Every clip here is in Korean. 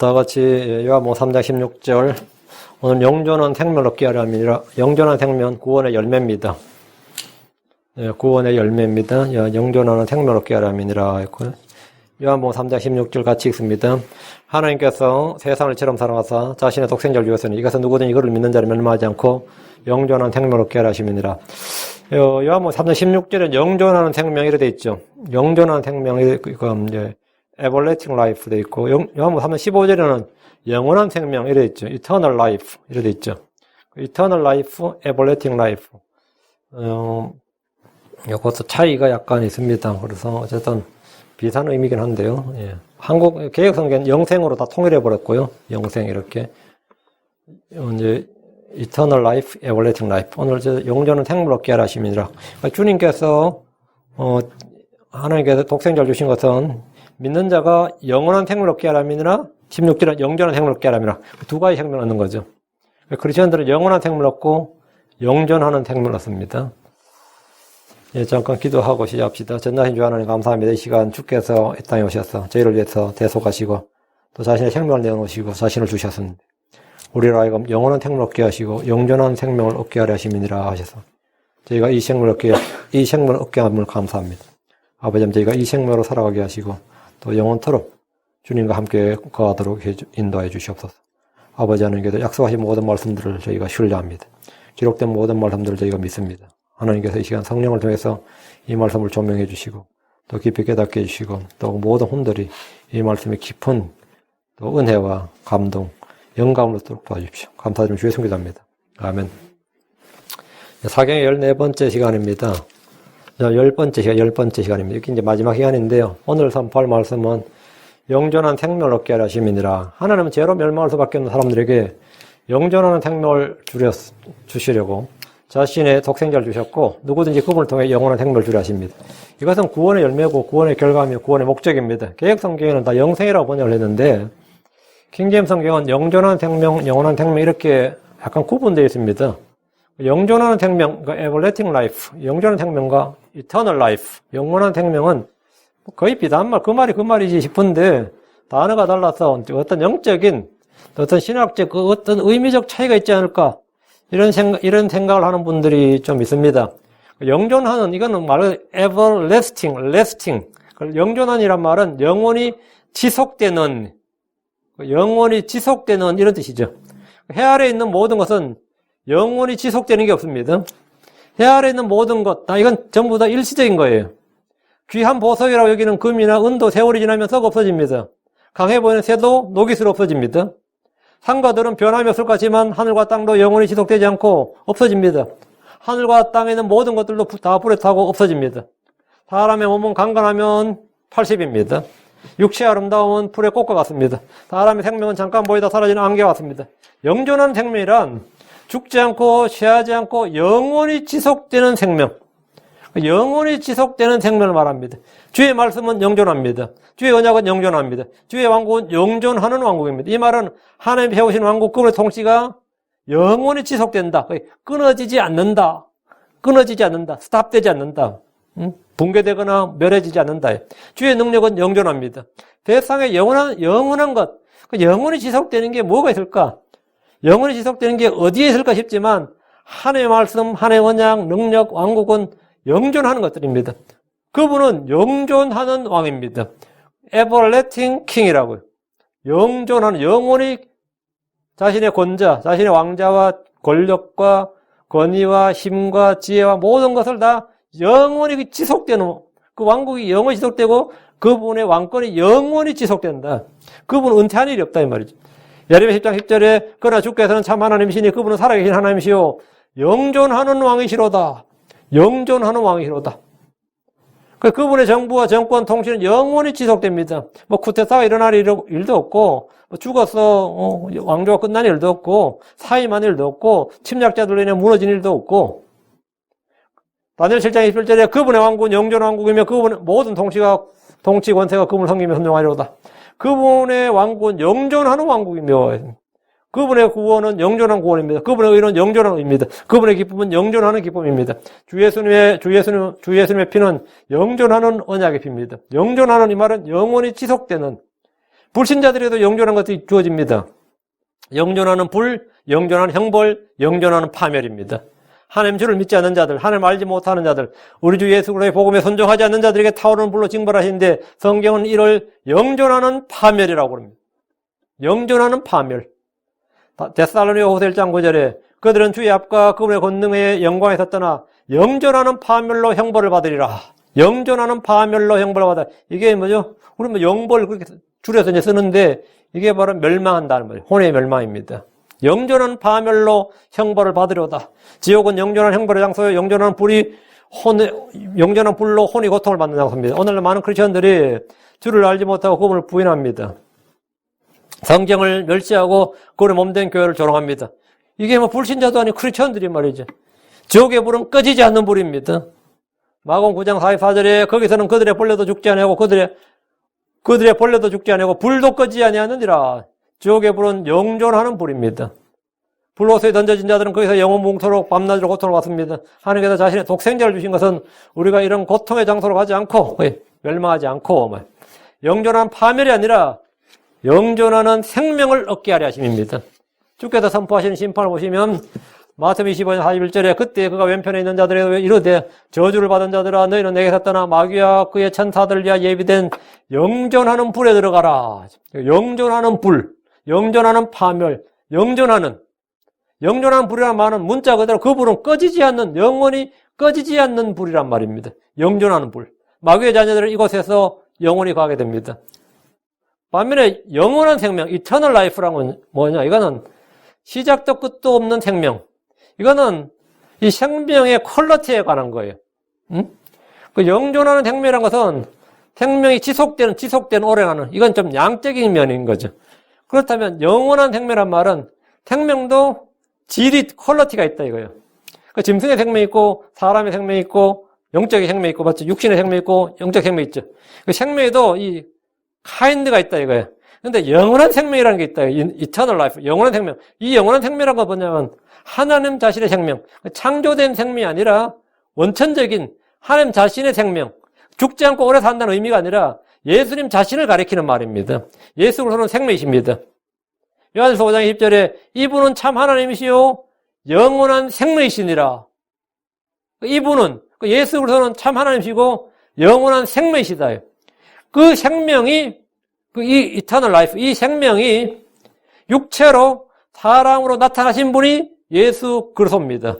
다 같이 요한복음 3장 16절. 오늘 영존한 생명 얻게 하려 함이니라. 영존한 생명 구원의 열매입니다. 구원의 열매입니다. 영존하는 생명 얻게 하려 함이니라 했고요. 요한복음 3장 16절 같이 읽습니다. 하나님께서 세상을 처럼 사랑하사 자신의 독생자를 주었으니 이것은 누구든 이거를 믿는 자를 멸망하지 않고 영존한 생명 얻게 하려 하심이니라. 요한복음 3장 16절에 영존하는 생명 이렇게 돼 있죠. 영존하는 생명이 이제 everlasting life 돼 있고, 요한복음 3장 15절에는 영원한 생명 이래 있죠. eternal life 이래 돼 있죠. eternal life, everlasting life. 이것도 차이가 약간 있습니다. 그래서 어쨌든 비슷한 의미긴 한데요. 예. 한국 개혁성경은 영생으로 다 통일해 버렸고요. 영생 이렇게 이제 eternal life, everlasting life. 오늘 영존은 생물 얻게 하라 하심이니라. 그러니까 주님께서 하나님께서 독생자를 주신 것은 믿는 자가 영원한 생물 얻게 하라 함이니라. 16절은 영존한 생물 얻게 하라 함이니라. 두 가지 생명을 얻는 거죠. 그리스도인들은 영원한 생물 얻고 영존하는 생물 얻습니다. 예, 잠깐 기도하고 시작합시다. 전능하신 주 하나님 감사합니다. 이 시간 주께서 이 땅에 오셔서 저희를 위해서 대속하시고 또 자신의 생명을 내어놓으시고 자신을 주셨습니다. 우리로 하여금 영원한 생명을 얻게 하시고 영존한 생명을 얻게 하려 하심이니라 하셔서 저희가 이 생명을 얻게 함을 감사합니다. 아버지, 저희가 이 생명으로 살아가게 하시고 또 영원토록 주님과 함께 거하도록 인도해 주시옵소서. 아버지 하나님께서 약속하신 모든 말씀들을 저희가 신뢰합니다. 기록된 모든 말씀들을 저희가 믿습니다. 하나님께서 이 시간 성령을 통해서 이 말씀을 조명해 주시고 또 깊이 깨닫게 해주시고 또 모든 혼들이 이 말씀의 깊은 또 은혜와 감동, 영감으로 도록 도와주십시오. 감사드리며 주의 손기도합니다. 아멘. 사경의 14번째 시간입니다. 10번째 시간입니다. 이게 이제 마지막 시간인데요. 오늘 선포할 말씀은 영존한 생명을 얻게 하려 하심이니라. 하나님은 죄로 멸망할 수밖에 없는 사람들에게 영존하는 생명을 주시려고 자신의 독생자를 주셨고 누구든지 그분을 통해 영원한 생명을 주려 하십니다. 이것은 구원의 열매고 구원의 결과며 구원의 목적입니다. 개역성경에는 다 영생이라고 번역을 했는데 킹제임스 성경은 영존한 생명, 영원한 생명 이렇게 약간 구분되어 있습니다. 영존하는 생명, 그러니까 everlasting life, 영존한 생명과 eternal life, 영원한 생명은 거의 비슷한 말, 그 말이지 싶은데 단어가 달라서 어떤 영적인, 어떤 신학적, 그 어떤 의미적 차이가 있지 않을까 이런 생각을 하는 분들이 좀 있습니다. 영존하는 이거는 말은 everlasting, 영존한이란 말은 영원히 지속되는 이런 뜻이죠. 해 아래에 있는 모든 것은 영원히 지속되는 게 없습니다. 해 아래에 있는 모든 것, 이건 전부 다 일시적인 거예요. 귀한 보석이라고 여기는 금이나 은도 세월이 지나면 썩어 없어집니다. 강해 보이는 새도 녹이 슬어 없어집니다. 산과들은 변함이 없을 것 같지만 하늘과 땅도 영원히 지속되지 않고 없어집니다. 하늘과 땅에 있는 모든 것들도 다 불에 타고 없어집니다. 사람의 몸은 강건하면 80입니다. 육체의 아름다움은 풀의 꽃과 같습니다. 사람의 생명은 잠깐 보이다 사라지는 안개와 같습니다. 영존한 생명이란 죽지 않고 쇠하지 않고 영원히 지속되는 생명, 영원히 지속되는 생명을 말합니다. 주의 말씀은 영존합니다. 주의 언약은 영존합니다. 주의 왕국은 영존하는 왕국입니다. 이 말은 하나님이 세우신 왕국, 그분의 통치가 영원히 지속된다. 끊어지지 않는다. 스탑되지 않는다. 붕괴되거나 멸해지지 않는다. 주의 능력은 영존합니다. 세상에 영원한 것, 영원히 지속되는 게 뭐가 있을까? 영원히 지속되는 게 어디에 있을까 싶지만 하나님의 말씀, 하나님의 언약, 능력, 왕국은 영존하는 것들입니다. 그분은 영존하는 왕입니다. everlasting king이라고요. 영존하는, 영원히 자신의 권자, 자신의 왕자와 권력과 권위와 힘과 지혜와 모든 것을 다 영원히 지속되는, 그 왕국이 영원히 지속되고 그분의 왕권이 영원히 지속된다. 그분은 은퇴한 일이 없다 이 말이죠. 예레미야 10장 10절에 그러나 주께서는 참 하나님이시니 그분은 살아계신 하나님이시요 영존하는 왕이시로다. 영존하는 왕이시로다. 그분의 정부와 정권, 통치는 영원히 지속됩니다. 쿠데타가 일어날 일도 없고, 죽어서 왕조가 끝난 일도 없고, 사임한 일도 없고, 침략자들로 인해 무너진 일도 없고, 다니엘 7장 21절에 그분의 왕국은 영존한 왕국이며 그분의 모든 통치 권세가 그분을 섬기며 선동하리로다. 그분의 왕국은 영존하는 왕국이며 그분의 구원은 영존한 구원입니다. 그분의 의는 영존한 의입니다. 그분의 기쁨은 영존하는 기쁨입니다. 주 예수님의 피는 영존하는 언약의 피입니다. 영존하는 이 말은 영원히 지속되는, 불신자들에도 영존한 것이 주어집니다. 영존하는 불, 영존하는 형벌, 영존하는 파멸입니다. 하나님 주를 믿지 않는 자들, 하나님 알지 못하는 자들, 우리 주 예수 그리스도의 복음에 순종하지 않는 자들에게 타오르는 불로 징벌하시는데 성경은 이를 영존하는 파멸이라고 합니다. 영존하는 파멸. 데살로니가 후서 1장 9절에 그들은 주의 앞과 그분의 권능의 영광에서 떠나 영존하는 파멸로 형벌을 받으리라. 영존하는 파멸로 형벌을 받아. 이게 뭐죠? 우리 뭐 영벌 그렇게 줄여서 이제 쓰는데 이게 바로 멸망한다는 거예요. 혼의 멸망입니다. 영존한 파멸로 형벌을 받으려다. 지옥은 영존한 형벌의 장소요. 영존한 불이 영존한 불로 혼이 고통을 받는 장소입니다. 오늘날 많은 크리스천들이 주를 알지 못하고 그분을 부인합니다. 성경을 멸시하고 그분의 몸된 교회를 조롱합니다. 이게 뭐 불신자도 아니고 크리스천들이 말이죠. 지옥의 불은 꺼지지 않는 불입니다. 마가복음 9장 44절에 거기서는 그들의 벌레도 죽지 아니하고 그들의 벌레도 죽지 아니하고 불도 꺼지지 아니하느니라. 지옥의 불은 영존하는 불입니다. 불로소에 던져진 자들은 거기서 영원 뭉토록 밤낮으로 고통을 받습니다. 하나님께서 자신의 독생자를 주신 것은 우리가 이런 고통의 장소로 가지 않고 멸망하지 않고 영존한 파멸이 아니라 영존하는 생명을 얻게 하려 하심입니다. 주께서 선포하시는 심판을 보시면 마태복음 25장 41절에 그때 그가 왼편에 있는 자들에게 이르되 저주를 받은 자들아 너희는 내게서 떠나 마귀와 그의 천사들을 위하여 예비된 영존하는 불에 들어가라. 영존하는 불, 영존하는 파멸, 영존하는 불이라는 말은 문자 그대로 그 불은 꺼지지 않는, 영원히 꺼지지 않는 불이란 말입니다. 영존하는 불. 마귀의 자녀들은 이곳에서 영원히 가게 됩니다. 반면에 영원한 생명, eternal life라는 뭐냐? 이거는 시작도 끝도 없는 생명. 이거는 이 생명의 퀄리티에 관한 거예요. 그 영존하는 생명이라는 것은 생명이 지속되는 오래가는, 이건 좀 양적인 면인 거죠. 그렇다면 영원한 생명이란 말은 생명도 질이, 퀄리티가 있다 이거예요. 그 짐승의 생명이 있고, 사람의 생명이 있고, 영적인 생명이 있고, 맞죠? 육신의 생명이 있고, 영적 생명이 있죠. 그 생명에도 이 카인드가 있다 이거예요. 근데 영원한 생명이라는 게 있다. eternal life, 영원한 생명. 이 영원한 생명이라는 건 뭐냐면 하나님 자신의 생명, 창조된 생명이 아니라 원천적인 하나님 자신의 생명, 죽지 않고 오래 산다는 의미가 아니라 예수님 자신을 가리키는 말입니다. 예수 그리스도는 생명이십니다. 요한일서 5장 20절에 이분은 참 하나님이시요 영원한 생명이시니라. 이분은, 예수 그리스도는 참 하나님이시고 영원한 생명이시다. 그 생명이, 이 eternal life, 이 생명이 육체로 사람으로 나타나신 분이 예수 그리스도입니다.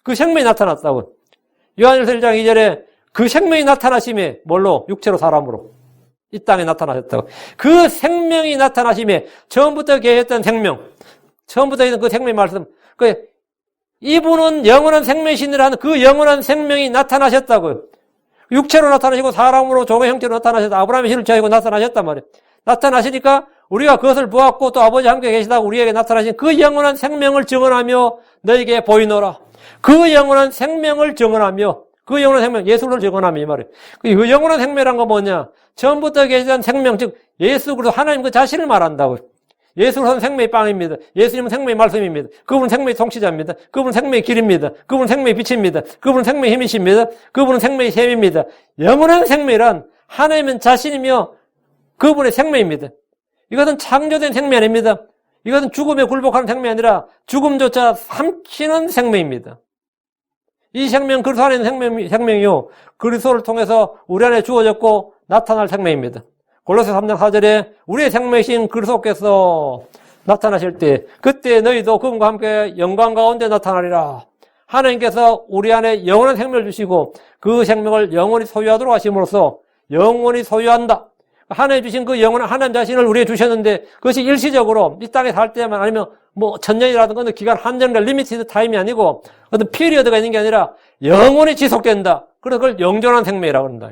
그 생명이 나타났다고. 요한일서 1장 2절에 그 생명이 나타나심에 뭘로? 육체로 사람으로 이 땅에 나타나셨다고. 그 생명이 나타나심에 처음부터 계셨던 생명, 처음부터 있는 그 생명의 말씀, 이분은 영원한 생명이시니라 하는 그 영원한 생명이 나타나셨다고요. 육체로 나타나시고 사람으로 종의 형태로 나타나셨다. 아브라함의 씨를 취하고 나타나셨단 말이에요. 나타나시니까 우리가 그것을 보았고 또 아버지 함께 계시다고 우리에게 나타나신 그 영원한 생명을 증언하며 너에게 보이노라. 그 영원한 생명을 증언하며, 그 영원한 생명, 예수를 증언하며 이 말이에요. 그 영원한 생명이란 건 뭐냐? 처음부터 계시던 생명, 즉 예수 그리스도 하나님 그 자신을 말한다고요. 예수 그리스도는 생명의 빵입니다. 예수님은 생명의 말씀입니다. 그분은 생명의 통치자입니다. 그분은 생명의 길입니다. 그분은 생명의 빛입니다. 그분은 생명의 힘이십니다. 그분은 생명의 셈입니다. 영원한 생명이란 하나님은 자신이며 그분의 생명입니다. 이것은 창조된 생명이 아닙니다. 이것은 죽음에 굴복하는 생명이 아니라 죽음조차 삼키는 생명입니다. 이 생명, 그리스도 안에 있는 생명이요, 그리스도를 통해서 우리 안에 주어졌고 나타날 생명입니다. 골로새 3장 4절에 우리의 생명이신 그리스도께서 나타나실 때 그때 너희도 그분과 함께 영광 가운데 나타나리라. 하나님께서 우리 안에 영원한 생명을 주시고 그 생명을 영원히 소유하도록 하심으로써 영원히 소유한다. 하나님 주신 그 영원한 하나님 자신을 우리에게 주셨는데 그것이 일시적으로 이 땅에 살 때만, 아니면 뭐 천년이라든가 어느 기간 한정된 리미티드 타임이 아니고 어떤 피리어드가 있는 게 아니라 영원히 지속된다. 그래서 그걸 영존한 생명이라고 한다.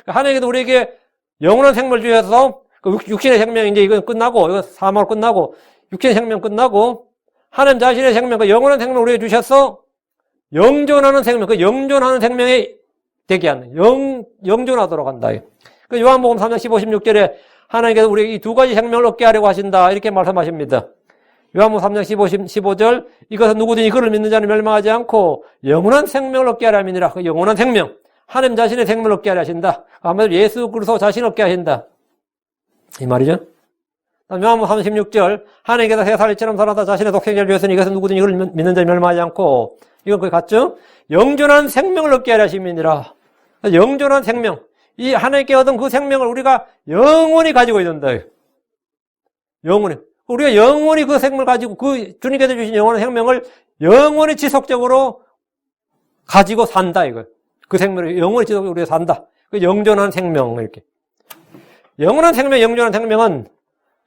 하나님께서 우리에게 영원한 생명을 주셔서 육신의 생명 이제 이건 끝나고, 이건 사망으로 끝나고, 육신의 생명 끝나고 하나님 자신의 생명, 그 영원한 생명을 우리에게 주셔서 영존하는 생명, 그 영존하는 생명에 되게 하는, 영존하도록 한다. 그 요한복음 3장 15, 16절에 하나님께서 우리에게 이 두 가지 생명을 얻게 하려고 하신다. 이렇게 말씀하십니다. 요한복음 3장 15절, 이것은 누구든지 그를 믿는 자는 멸망하지 않고 영원한 생명을 얻게 하려 함이니라. 그 영원한 생명, 하나님 자신의 생명을 얻게 하려 하신다. 아무래도 예수 그리스도 자신을 얻게 하신다. 이 말이죠. 요한복음 36절 하나님께서 새살리처럼 살아서 자신의 독생자를 주었으니 이것은 누구든지 이걸 믿는 자를 멸망하지 않고 이건 거기 갔죠? 영존한 생명을 얻게 하려 하심이니라. 영존한 생명. 이 하나님께 얻은 그 생명을 우리가 영원히 가지고 있는다. 영원히. 우리가 영원히 그 생명을 가지고 그 주님께서 주신 영원한 생명을 영원히 지속적으로 가지고 산다 이거. 그 생명을 영원히 지속적으로 우리가 산다. 그 영존한 생명 이렇게. 영원한 생명, 영존한 생명은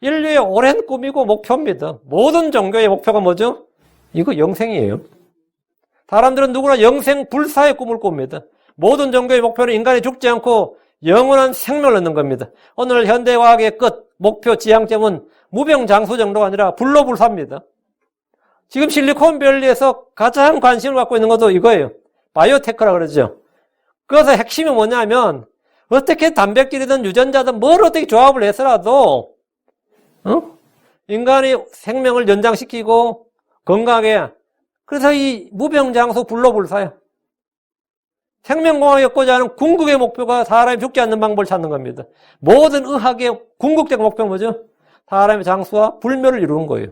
인류의 오랜 꿈이고 목표입니다. 모든 종교의 목표가 뭐죠? 이거 영생이에요. 사람들은 누구나 영생 불사의 꿈을 꿉니다. 모든 종교의 목표는 인간이 죽지 않고 영원한 생명을 얻는 겁니다. 오늘 현대과학의 끝, 목표, 지향점은 무병장수 정도가 아니라 불로불사입니다. 지금 실리콘밸리에서 가장 관심을 갖고 있는 것도 이거예요. 바이오테크라 그러죠. 그래서 핵심이 뭐냐면 어떻게 단백질이든 유전자든 뭘 어떻게 조합을 해서라도 인간의 생명을 연장시키고 건강하게 그래서 이 무병장수 불로불사야. 생명공학이 얻고자 하는 궁극의 목표가 사람이 죽지 않는 방법을 찾는 겁니다. 모든 의학의 궁극적 목표는 뭐죠? 사람의 장수와 불멸을 이루는 거예요.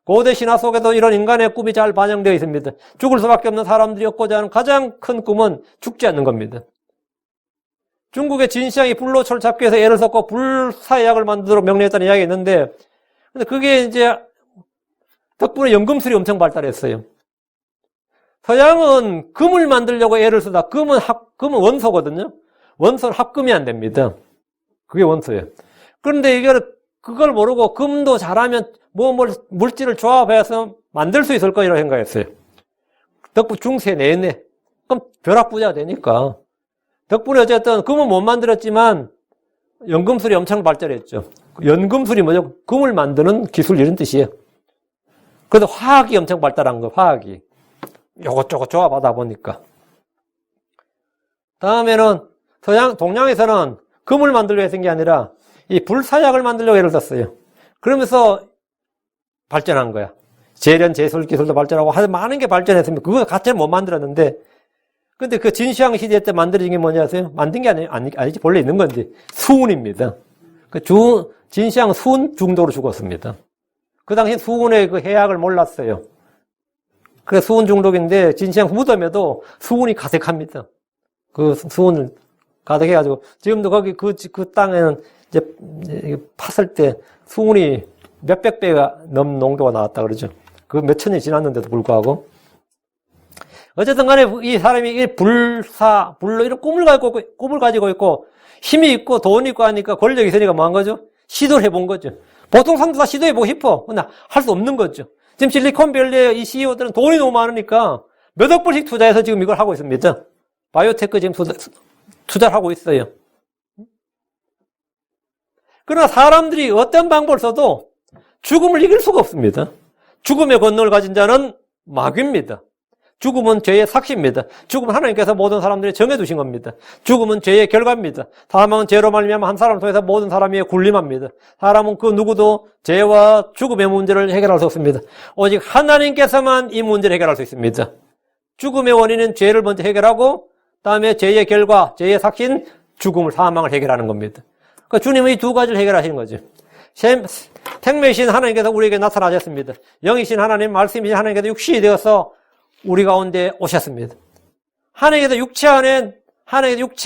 고대 신화 속에도 이런 인간의 꿈이 잘 반영되어 있습니다. 죽을 수밖에 없는 사람들이 얻고자 하는 가장 큰 꿈은 죽지 않는 겁니다. 중국의 진시황이 불로초를 잡기 위해서 애를 썼고 불사약을 만들도록 명령했다는 이야기가 있는데 근데 그게 이제 덕분에 연금술이 엄청 발달했어요. 서양은 금을 만들려고 애를 쓰다. 금은 원소거든요. 원소는 합금이 안 됩니다. 그게 원소예요. 그런데 그걸 모르고 금도 잘하면 물질을 조합해서 만들 수 있을 거라고 생각했어요. 덕분에 중세 내내. 그럼 벼락부자가 되니까. 덕분에 어쨌든 금은 못 만들었지만 연금술이 엄청 발달했죠. 연금술이 뭐죠? 금을 만드는 기술 이런 뜻이에요. 그래서 화학이 엄청 발달한 거, 화학이. 요것저것 조합하다 보니까. 다음에는 동양에서는 금을 만들려고 했던 게 아니라 이 불사약을 만들려고 애를 썼어요. 그러면서 발전한 거야. 재련, 제술 기술도 발전하고 아주 많은 게 발전했습니다. 그거 자체는 못 만들었는데 근데 그 진시황 시대 때 만들어진 게 뭐냐 아세요? 만든 게 아니지. 본래 있는 건데 수은입니다. 진시황 수은 중독으로 죽었습니다. 그 당시 수은의 그 해악을 몰랐어요. 그래 수은 중독인데 진시황 무덤에도 수은이 가득합니다. 그 수은을 가득해가지고 지금도 거기 그 땅에는 이제 팠을 때 수은이 몇백 배가 넘는 농도가 나왔다 그러죠. 그 몇천 년이 지났는데도 불구하고 어쨌든 간에 이 사람이 불로 이런 꿈을 가지고 있고 힘이 있고 돈이 있고 하니까 권력이 있으니까 뭐 한 거죠? 시도를 해본 거죠. 보통 사람도 다 시도해보고 싶어. 근데 할 수 없는 거죠. 지금 실리콘밸리의 이 CEO들은 돈이 너무 많으니까 몇억 불씩 투자해서 지금 이걸 하고 있습니다. 바이오테크 지금 투자를 하고 있어요. 그러나 사람들이 어떤 방법을 써도 죽음을 이길 수가 없습니다. 죽음의 권능을 가진 자는 마귀입니다. 죽음은 죄의 삭시입니다. 죽음은 하나님께서 모든 사람들이 정해두신 겁니다. 죽음은 죄의 결과입니다. 사망은 죄로 말미암아 한 사람을 통해서 모든 사람이 군림합니다. 사람은 그 누구도 죄와 죽음의 문제를 해결할 수 없습니다. 오직 하나님께서만 이 문제를 해결할 수 있습니다. 죽음의 원인은 죄를 먼저 해결하고 다음에 죄의 결과, 죄의 삭신, 죽음을, 사망을 해결하는 겁니다. 그러니까 주님은 이 두 가지를 해결하시는 거죠. 생명이신 하나님께서 우리에게 나타나셨습니다. 영이신 하나님, 말씀이신 하나님께서 육신이 되어서 우리 가운데 오셨습니다. 하나님께서 육체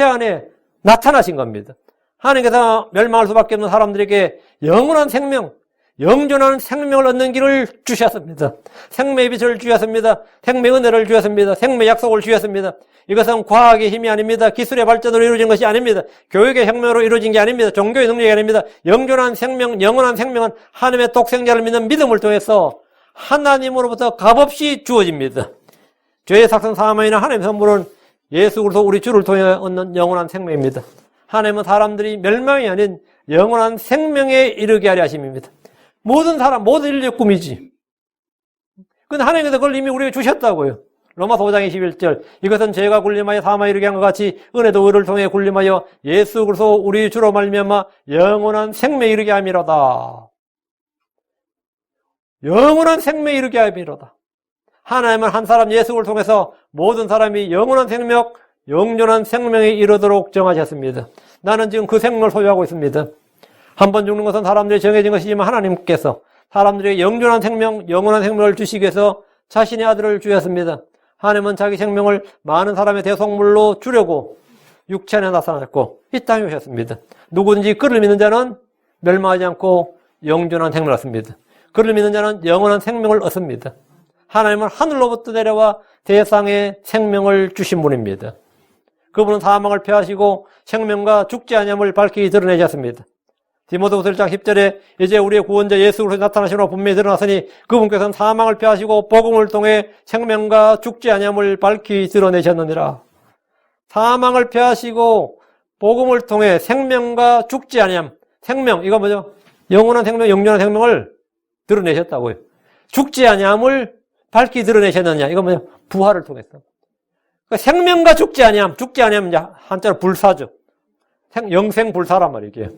안에 나타나신 겁니다. 하나님께서 멸망할 수밖에 없는 사람들에게 영원한 생명, 영존하는 생명을 얻는 길을 주셨습니다. 생명의 빛을 주셨습니다. 생명의 은혜를 주셨습니다. 생명의 약속을 주셨습니다. 이것은 과학의 힘이 아닙니다. 기술의 발전으로 이루어진 것이 아닙니다. 교육의 혁명으로 이루어진 게 아닙니다. 종교의 능력이 아닙니다. 영존한 생명, 영원한 생명은 하나님의 독생자를 믿는 믿음을 통해서 하나님으로부터 값없이 주어집니다. 죄의 삭선 사망이나 하나님의 선물은 예수 그리스도 우리 주를 통해 얻는 영원한 생명입니다. 하나님은 사람들이 멸망이 아닌 영원한 생명에 이르게 하려 하심입니다. 모든 사람, 모든 인류의 꿈이지. 근데 하나님께서 그걸 이미 우리에게 주셨다고요. 로마서 5장 21절 이것은 죄가 군림하여 사망에 이르게 한 것 같이 은혜도 의를 통해 군림하여 예수 그리스도 우리 주로 말미암아 영원한 생명에 이르게 함이로다. 영원한 생명에 이르게 함이로다. 하나님은 한 사람 예수를 통해서 모든 사람이 영원한 생명, 영존한 생명에 이르도록 정하셨습니다. 나는 지금 그 생명을 소유하고 있습니다. 한 번 죽는 것은 사람들이 정해진 것이지만 하나님께서 사람들에게 영원한 생명을 주시기 위해서 자신의 아들을 주셨습니다. 하나님은 자기 생명을 많은 사람의 대속물로 주려고 육체 안에 나타났고 이 땅에 오셨습니다. 누구든지 그를 믿는 자는 멸망하지 않고 영원한 생명을 얻습니다. 그를 믿는 자는 영원한 생명을 얻습니다. 하나님은 하늘로부터 내려와 세상에 생명을 주신 분입니다. 그분은 사망을 폐하시고 생명과 죽지 아니함을 밝히 드러내셨습니다. 디모데후서 1장 10절에 이제 우리의 구원자 예수 그리스도 나타나시므로 분명히 드러났으니 그분께서는 사망을 폐하시고 복음을 통해 생명과 죽지 아니함을 밝히 드러내셨느니라. 사망을 폐하시고 복음을 통해 생명과 죽지 아니함. 생명, 이거 뭐죠? 영원한 생명, 영원한 생명을 드러내셨다고요. 죽지 아니함을 밝히 드러내셨느냐. 이거 뭐죠? 부활을 통해서. 그러니까 생명과 죽지 아니함. 죽지 아니함 이제 한자로 불사죠. 영생불사란 말이에요.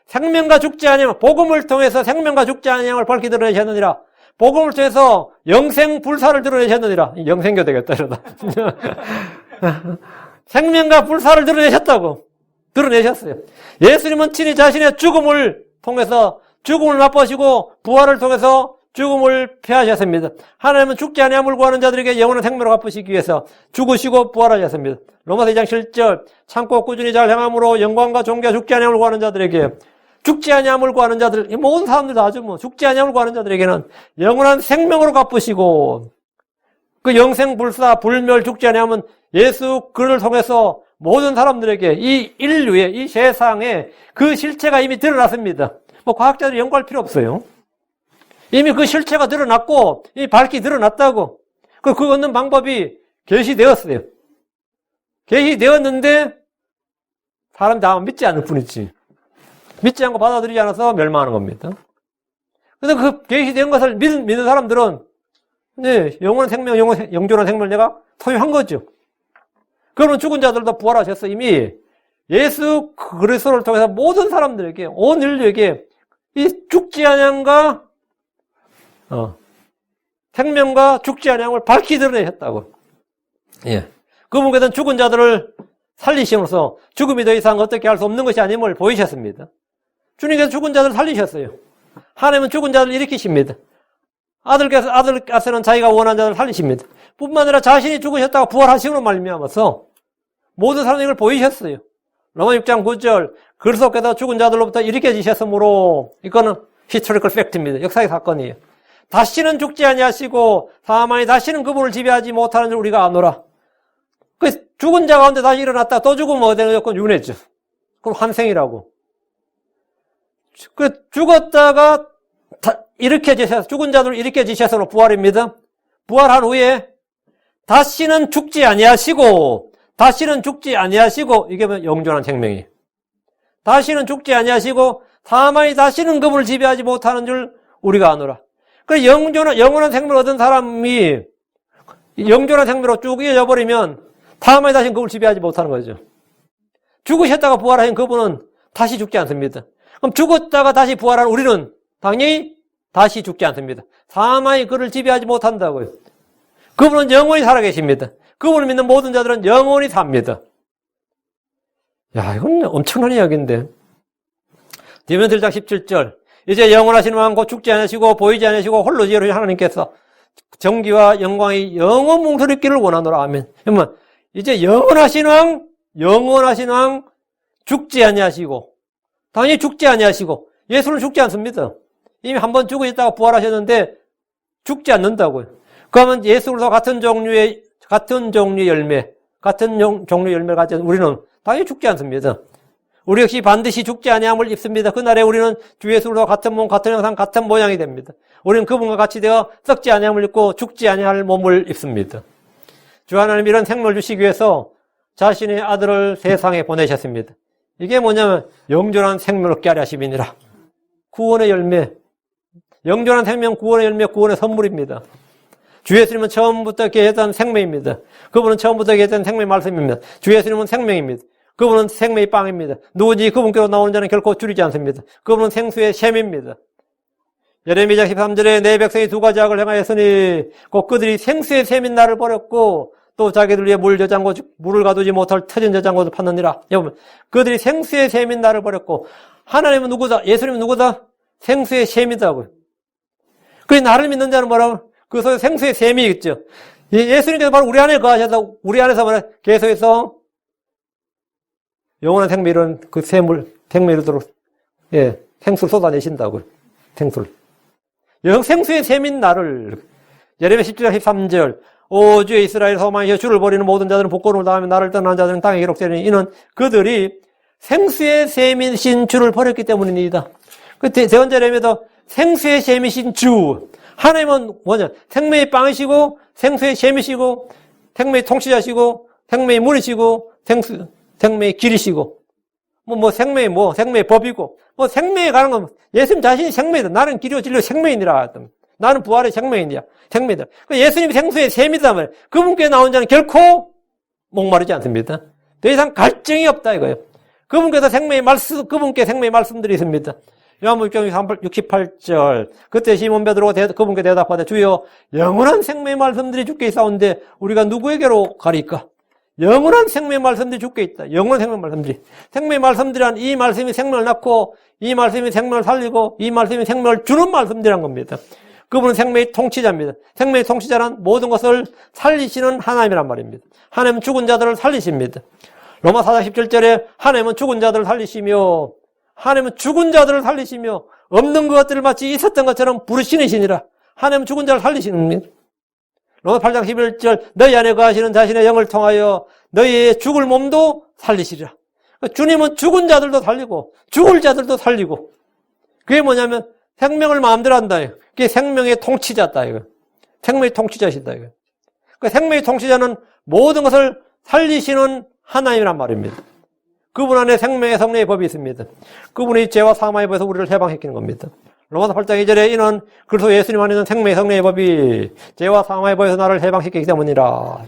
생명과 죽지 아니함. 복음을 통해서 생명과 죽지 아니함을 밝히 드러내셨느니라. 복음을 통해서 영생불사를 드러내셨느니라. 영생교 되겠다 이러다. 생명과 불사를 드러내셨다고. 드러내셨어요. 예수님은 친히 자신의 죽음을 통해서 죽음을 맛보시고 부활을 통해서 죽음을 폐하셨습니다. 하나님은 죽지 아니함을 구하는 자들에게 영원한 생명을 갚으시기 위해서 죽으시고 부활하셨습니다. 로마서 2장 7절 참고 꾸준히 잘 행함으로 영광과 존귀와 죽지 아니함을 구하는 자들에게 죽지 아니함을 구하는 자들, 모든 사람들 다 하죠. 죽지 아니함을 구하는 자들에게는 영원한 생명으로 갚으시고 그 영생불사 불멸 죽지 아니함은 예수 그를 통해서 모든 사람들에게 이 인류에 이 세상에 그 실체가 이미 드러났습니다. 과학자들이 연구할 필요 없어요. 이미 그 실체가 드러났고 이미 밝히 드러났다고. 그 얻는 방법이 계시되었어요. 계시되었는데 사람들이 다 믿지 않을 뿐이지. 믿지 않고 받아들이지 않아서 멸망하는 겁니다. 그래서 그 계시된 것을 믿는 사람들은 영원한 생명, 영존한 생명을 내가 소유한 거죠. 그러면 죽은 자들도 부활하셔서 이미 예수 그리스도를 통해서 모든 사람들에게 온 인류에게 이 죽지 아니함과 생명과 죽지 아니함을 밝히 드러내셨다고. 예. 그분께서는 죽은 자들을 살리심으로써 죽음이 더 이상 어떻게 할 수 없는 것이 아님을 보이셨습니다. 주님께서 죽은 자들을 살리셨어요. 하나님은 죽은 자들을 일으키십니다. 아들께서는 자기가 원하는 자들을 살리십니다. 뿐만 아니라 자신이 죽으셨다가 부활하심으로 말미암아서 모든 사람들이 이걸 보이셨어요. 로마 6장 9절 그리스도께서 죽은 자들로부터 일으켜지셨으므로 이거는 히스토리컬 팩트입니다. 역사의 사건이에요. 다시는 죽지 아니하시고 사망이 다시는 그분을 지배하지 못하는 줄 우리가 아노라. 그 죽은 자 가운데 다시 일어났다 또 죽으면 어디는 조건 윤회죠. 그럼 환생이라고. 그 죽었다가 일으켜지셔서 죽은 자들 일으켜지셔서 부활입니다. 부활한 후에 다시는 죽지 아니하시고 이게 영존한 생명이에요. 다시는 죽지 아니하시고 사망이 다시는 그분을 지배하지 못하는 줄 우리가 아노라. 그 영원한 생명을 얻은 사람이 영존한 생명으로 쭉 이어져 버리면 사망이 다시는 그분을 지배하지 못하는 거죠. 죽으셨다가 부활하신 그분은 다시 죽지 않습니다. 그럼 죽었다가 다시 부활한 우리는 당연히 다시 죽지 않습니다. 사망이 그를 지배하지 못한다고요. 그분은 영원히 살아계십니다. 그분을 믿는 모든 자들은 영원히 삽니다. 야, 이건 엄청난 이야기인데. 디모데 1장 17절 이제 영원하신 왕 곧 죽지 않으시고 보이지 않으시고 홀로 지으신 하나님께서 정기와 영광이 영원 뭉설이 있기를 원하노라. 아멘. 그러면 이제 영원하신 왕 죽지 아니하시고 당연히 죽지 아니하시고 예수는 죽지 않습니다. 이미 한번 죽으셨다가 부활하셨는데 죽지 않는다고요. 그러면 예수로서 같은 종류의 열매, 같은 종류의 열매를 가진 우리는 당연히 죽지 않습니다. 우리 역시 반드시 죽지 아니함을 입습니다. 그날에 우리는 주 예수로서 같은 몸, 같은 형상, 같은 모양이 됩니다. 우리는 그분과 같이 되어 썩지 아니함을 입고 죽지 아니할 몸을 입습니다. 주 하나님 이런 생명을 주시기 위해서 자신의 아들을 세상에 보내셨습니다. 이게 뭐냐면 영존한 생명을 얻게 하려 하심이니라. 구원의 열매, 영존한 생명, 구원의 열매, 구원의 선물입니다. 주 예수님은 처음부터 계셨던 생명입니다. 그분은 처음부터 계셨던 생명의 말씀입니다. 주 예수님은 생명입니다. 그분은 생명의 빵입니다. 누구든지 그분께로 나오는 자는 결코 줄이지 않습니다. 그분은 생수의 샘입니다. 예레미야 13절에 내 백성이 두 가지 악을 행하였으니 곧 그들이 생수의 샘인 나를 버렸고 또 자기들 위해 물을 가두지 못할 터진 저장고를 팠느니라. 여러분, 그들이 생수의 샘인 나를 버렸고 하나님은 누구다? 예수님은 누구다? 생수의 셈이다고요. 그래서 나를 믿는 자는 뭐라고? 그 속에 생수의 셈이 있죠. 예수님께서 바로 우리 안에 거하셔서 우리 안에서 뭐라 계속해서 영원한 생명 이런 그 셈을 생명 이루도록 생수를 쏟아내신다고요. 생수를. 생수의 셈인 나를 예레미야 17장 13절 오 주의 이스라엘 소망이여 주를 버리는 모든 자들은 복권을 당하며 나를 떠난 자들은 땅에 기록되니 이는 그들이 생수의 셈이신 주를 버렸기 때문입니다. 그 대언자 예레미야도 생수의 셈이신 주 하나님은 뭐냐? 생명의 빵이시고 생수의 셈이시고 생명의 통치자시고 생명의 문이시고 생명의 길이시고 생명의 법이고 생명에 관한 건 예수님 자신이 생명이다. 나는 길이요 진리요 생명이니라. 나는 부활의 생명이니라. 생명이다. 예수님이 생수의 셈이다 말이에요. 그분께 나온 자는 결코 목마르지 않습니다. 더 이상 갈증이 없다 이거예요. 그분께 생명의 말씀들이 있습니다. 요한복음 68절 그때 시몬 베드로가 그분께 대답하되 주여 영원한 생명의 말씀들이 주께 있사온데 우리가 누구에게로 가리까? 영원한 생명의 말씀들이 주께 있다. 영원한 생명의 말씀들이. 생명의 말씀들이란 이 말씀이 생명을 낳고 이 말씀이 생명을 살리고 이 말씀이 생명을 주는 말씀들이란 겁니다. 그분은 생명의 통치자입니다. 생명의 통치자란 모든 것을 살리시는 하나님이란 말입니다. 하나님은 죽은 자들을 살리십니다. 로마 4장 17절에 하나님은 죽은 자들을 살리시며 하나님은 죽은 자들을 살리시며 없는 것들을 마치 있었던 것처럼 부르시는 신이라. 하나님은 죽은 자를 살리시는 분. 로마 8장 11절 너희 안에 거하시는 자신의 영을 통하여 너희의 죽을 몸도 살리시리라. 주님은 죽은 자들도 살리고 죽을 자들도 살리고 그게 뭐냐면 생명을 마음대로 한다. 그게 생명의 통치자다. 이거. 생명의 통치자시다. 이거. 그 생명의 통치자는 모든 것을 살리시는 하나님이란 말입니다. 그분 안에 생명의 성령의 법이 있습니다. 그분이 죄와 사망의 법에서 우리를 해방시키는 겁니다. 로마서 8장 2절에 이는 그리스도 예수님 안에 있는 생명의 성령의 법이 죄와 사망의 법에서 나를 해방시키기 때문이라.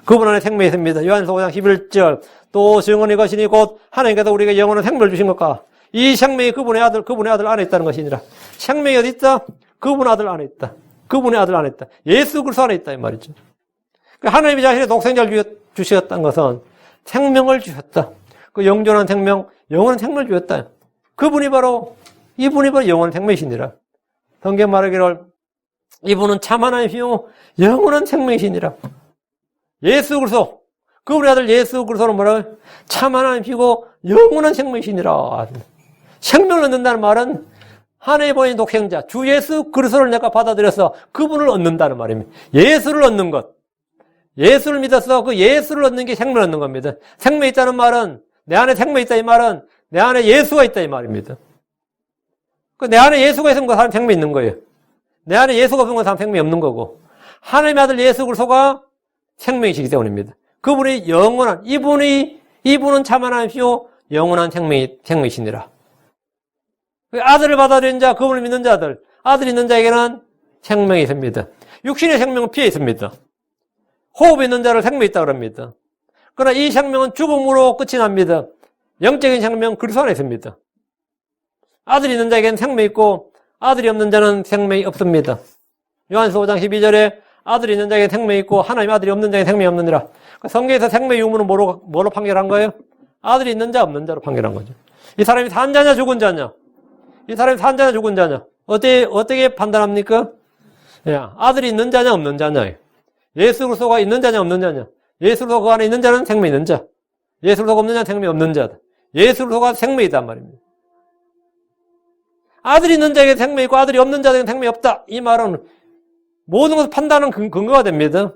그분 안에 생명이 있습니다. 요한서 5장 11절 또 증언이 것이니 곧 하나님께서 우리에게 영원한 생명을 주신 것과 이 생명이 그분의 아들 안에 있다는 것이니라. 생명이 어디 있다? 그분 아들 안에 있다. 그분의 아들 안에 있다. 예수 그리스도 안에 있다 이 말이죠. 하나님이 자신의 독생자를 주셨다는 것은 생명을 주셨다. 그 영존한 생명, 영원한 생명을 주었다. 이분이 바로 영원한 생명이시니라. 성경 말하기를 이분은 참 하나님이요 영원한 생명이시니라. 예수 그리스도 그분의 아들 예수 그리스도는 뭐라고요? 참 하나님이시고 영원한 생명이시니라. 생명을 얻는다는 말은 하나님의 본인 독생자 주 예수 그리스도를 내가 받아들여서 그분을 얻는다는 말입니다. 예수를 얻는 것. 예수를 믿어서 그 예수를 얻는 게 생명을 얻는 겁니다. 생명이 있다는 말은 내 안에 생명이 있다 이 말은 내 안에 예수가 있다 이 말입니다. 내 안에 예수가 있으면 그 사람 생명이 있는 거예요. 내 안에 예수가 없으면 그 사람 생명이 없는 거고 하나님의 아들 예수 그리스도가 생명이시기 때문입니다. 그분이 영원한 이분은 참 하나님이시요 영원한 생명이시니라. 아들을 받아들인 자, 그분을 믿는 자들, 아들이 있는 자에게는 생명이 있습니다. 육신의 생명은 피해 있습니다. 호흡이 있는 자를 생명이 있다고 합니다. 그러나 이 생명은 죽음으로 끝이 납니다. 영적인 생명은 그리스도 안에 있습니다. 아들이 있는 자에게는 생명이 있고 아들이 없는 자는 생명이 없습니다. 요한서 5장 12절에 아들이 있는 자에게 생명이 있고 하나님 아들이 없는 자에게 생명이 없느니라. 성경에서 생명의 유무는 뭐로 판결한 거예요? 아들이 있는 자 없는 자로 판결한 거죠. 이 사람이 산 자냐 죽은 자냐? 이 사람이 산 자냐 죽은 자냐? 어떻게 판단합니까? 아들이 있는 자냐 없는 자냐? 예수 그리스도가 있는 자냐 없는 자냐? 예수 그리스도 그 안에 있는 자는 생명이 있는 자. 예수 그리스도가 없는 자는 생명이 없는 자다. 예수 그리스도가 생명이단 말입니다. 아들이 있는 자에게 생명이 있고 아들이 없는 자에게 생명이 없다. 이 말은 모든 것을 판단하는 근거가 됩니다.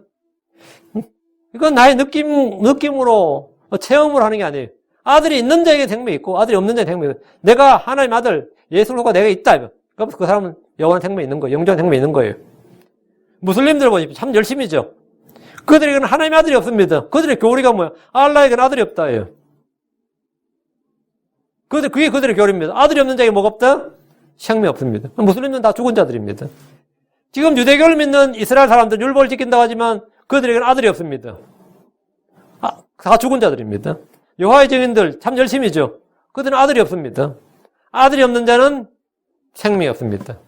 이건 나의 느낌으로 체험을 하는 게 아니에요. 아들이 있는 자에게 생명이 있고 아들이 없는 자에게 생명이 있고 내가 하나님 아들 예수 그리스도가 내가 있다. 그럼 그 사람은 영원한 생명이 있는 거예요. 영존한 생명이 있는 거예요. 무슬림들 보니까 참 열심이죠. 그들에게는 하나님의 아들이 없습니다. 그들의 교리가 뭐야? 알라에게는 아들이 없다예요. 그게 그들의 교리입니다. 아들이 없는 자에게 뭐가 없다? 생명이 없습니다. 무슬림은 다 죽은 자들입니다. 지금 유대교를 믿는 이스라엘 사람들 율법을 지킨다고 하지만 그들에게는 아들이 없습니다. 다 죽은 자들입니다. 여호와의 증인들 참 열심이죠. 그들은 아들이 없습니다. 아들이 없는 자는 생명이 없습니다.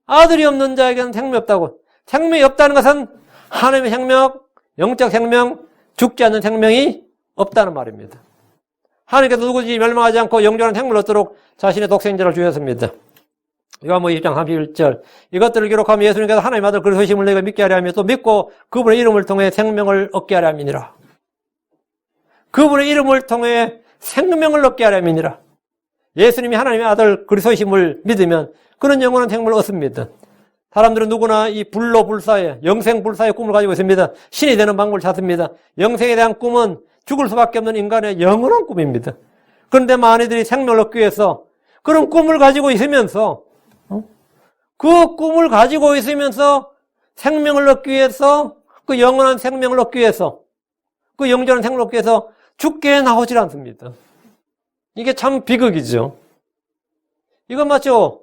아들이 없는 자에게는 생명이 없다고. 생명이 없다는 것은 하나님의 생명, 영적 생명, 죽지 않는 생명이 없다는 말입니다. 하나님께서 누구든지 멸망하지 않고 영존한 생명을 얻도록 자신의 독생자를 주셨습니다. 요한복음 20장 31절. 이것들을 기록하며 예수님께서 하나님의 아들 그리스도심을 너희가 믿게 하려 하며 또 믿고 그분의 이름을 통해 생명을 얻게 하려 함이니라. 그분의 이름을 통해 생명을 얻게 하려 함이니라. 예수님이 하나님의 아들 그리스도심을 믿으면 그런 영원한 생명을 얻습니다. 사람들은 누구나 이 불로불사의 영생불사의 꿈을 가지고 있습니다. 신이 되는 방법을 찾습니다. 영생에 대한 꿈은 죽을 수밖에 없는 인간의 영원한 꿈입니다. 그런데 많이들이 생명을 얻기 위해서 그런 꿈을 가지고 있으면서 그 꿈을 가지고 있으면서 생명을 얻기 위해서 그 영원한 생명을 얻기 위해서 그 영존한 생명을 얻기 위해서 죽게 나오질 않습니다. 이게 참 비극이죠. 이건 맞죠?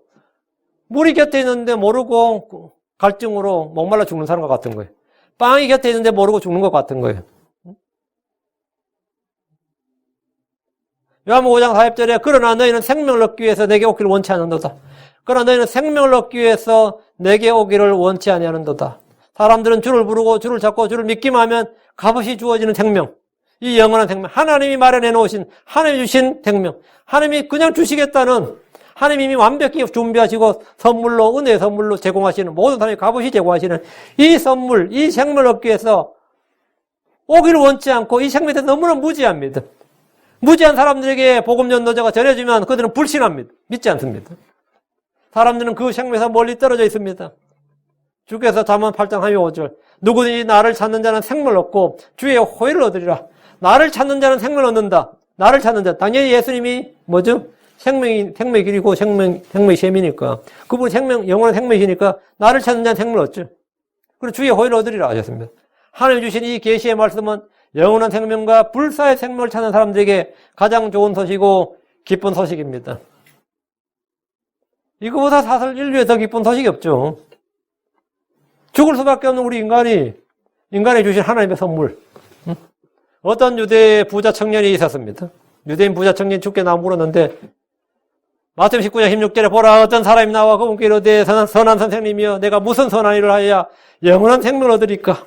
물이 곁에 있는데 모르고 갈증으로 목말라 죽는 사람과 같은 거예요. 빵이 곁에 있는데 모르고 죽는 것 같은 거예요. 요한복음 5장 40절에 그러나 너희는 생명을 얻기 위해서 내게 오기를 원치 않는도다. 그러나 너희는 생명을 얻기 위해서 내게 오기를 원치 아니하는도다. 사람들은 주를 부르고 주를 찾고 주를 믿기만 하면 값없이 주어지는 생명, 이 영원한 생명, 하나님이 마련해 놓으신, 하나님이 주신 생명, 하나님이 그냥 주시겠다는, 하나님이 이미 완벽히 준비하시고 선물로, 은혜의 선물로 제공하시는, 모든 사람이 값없이 제공하시는 이 선물, 이 생명을 얻기 위해서 오기를 원치 않고 이 생명에 대해서 너무나 무지합니다. 무지한 사람들에게 복음 전도자가 전해주면 그들은 불신합니다. 믿지 않습니다. 사람들은 그 생명에서 멀리 떨어져 있습니다. 주께서 잠언 8장 5절 누구든지 나를 찾는 자는 생명을 얻고 주의 호의를 얻으리라. 나를 찾는 자는 생명을 얻는다. 나를 찾는 자. 당연히 예수님이 뭐죠? 생명의 길이고 생명의 셈이니까. 그분이 영원한 생명이시니까 나를 찾는 자는 생명을 얻죠. 그리고 주의 호의를 얻으리라 하셨습니다. 하나님 주신 이 계시의 말씀은 영원한 생명과 불사의 생명을 찾는 사람들에게 가장 좋은 소식이고 기쁜 소식입니다. 이거보다 사실 인류에 더 기쁜 소식이 없죠. 죽을 수밖에 없는 우리 인간이 주신 하나님의 선물. 어떤 유대 부자 청년이 있었습니다. 유대인 부자 청년이 죽게 나와 물었는데 마태복음 19장 16절에 보라 어떤 사람이 나와 그분께 이르되 선한 선생님이여 내가 무슨 선한 일을 하여야 영원한 생명을 얻으리까.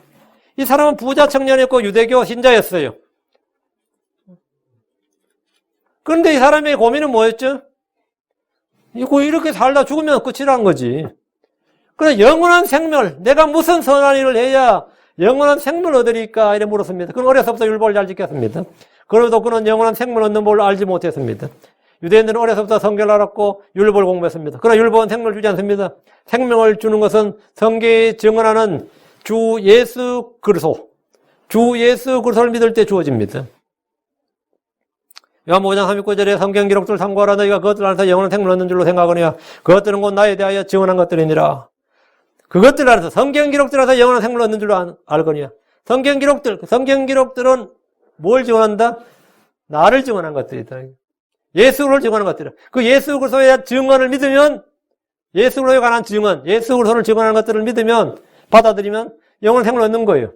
이 사람은 부자 청년이었고 유대교 신자였어요. 그런데 이 사람의 고민은 뭐였죠? 이렇게 살다 죽으면 끝이라는 거지. 그래 영원한 생명, 내가 무슨 선한 일을 해야 영원한 생명을 얻으리까? 이래 물었습니다. 그는 어려서부터 율법을 잘 지켰습니다. 그래도 그는 영원한 생명을 얻는 법을 알지 못했습니다. 유대인들은 어려서부터 성경을 알았고 율법을 공부했습니다. 그러나 율법은 생명을 주지 않습니다. 생명을 주는 것은 성경에 증언하는 주 예수 그리스도, 주 예수 그리스도를 믿을 때 주어집니다. 요한복음 5장 39절에 성경 기록들을 참고하라. 너희가 그것들 안에서 영원한 생명을 얻는 줄로 생각하느냐. 그것들은 곧 나에 대하여 증언한 것들이니라. 그것들 안에서 성경 기록들 안에서 영원한 생명을 얻는 줄로 알거니와. 성경 기록들은 뭘 증언한다? 나를 증언한 것들이다. 예수를 증언한 것들이다. 그 예수 그리스도에 대한 증언을 믿으면, 예수 그리스도에 관한 증언, 예수 그리스도를 증언하는 것들을 믿으면, 받아들이면 영원한 생명을 얻는 거예요.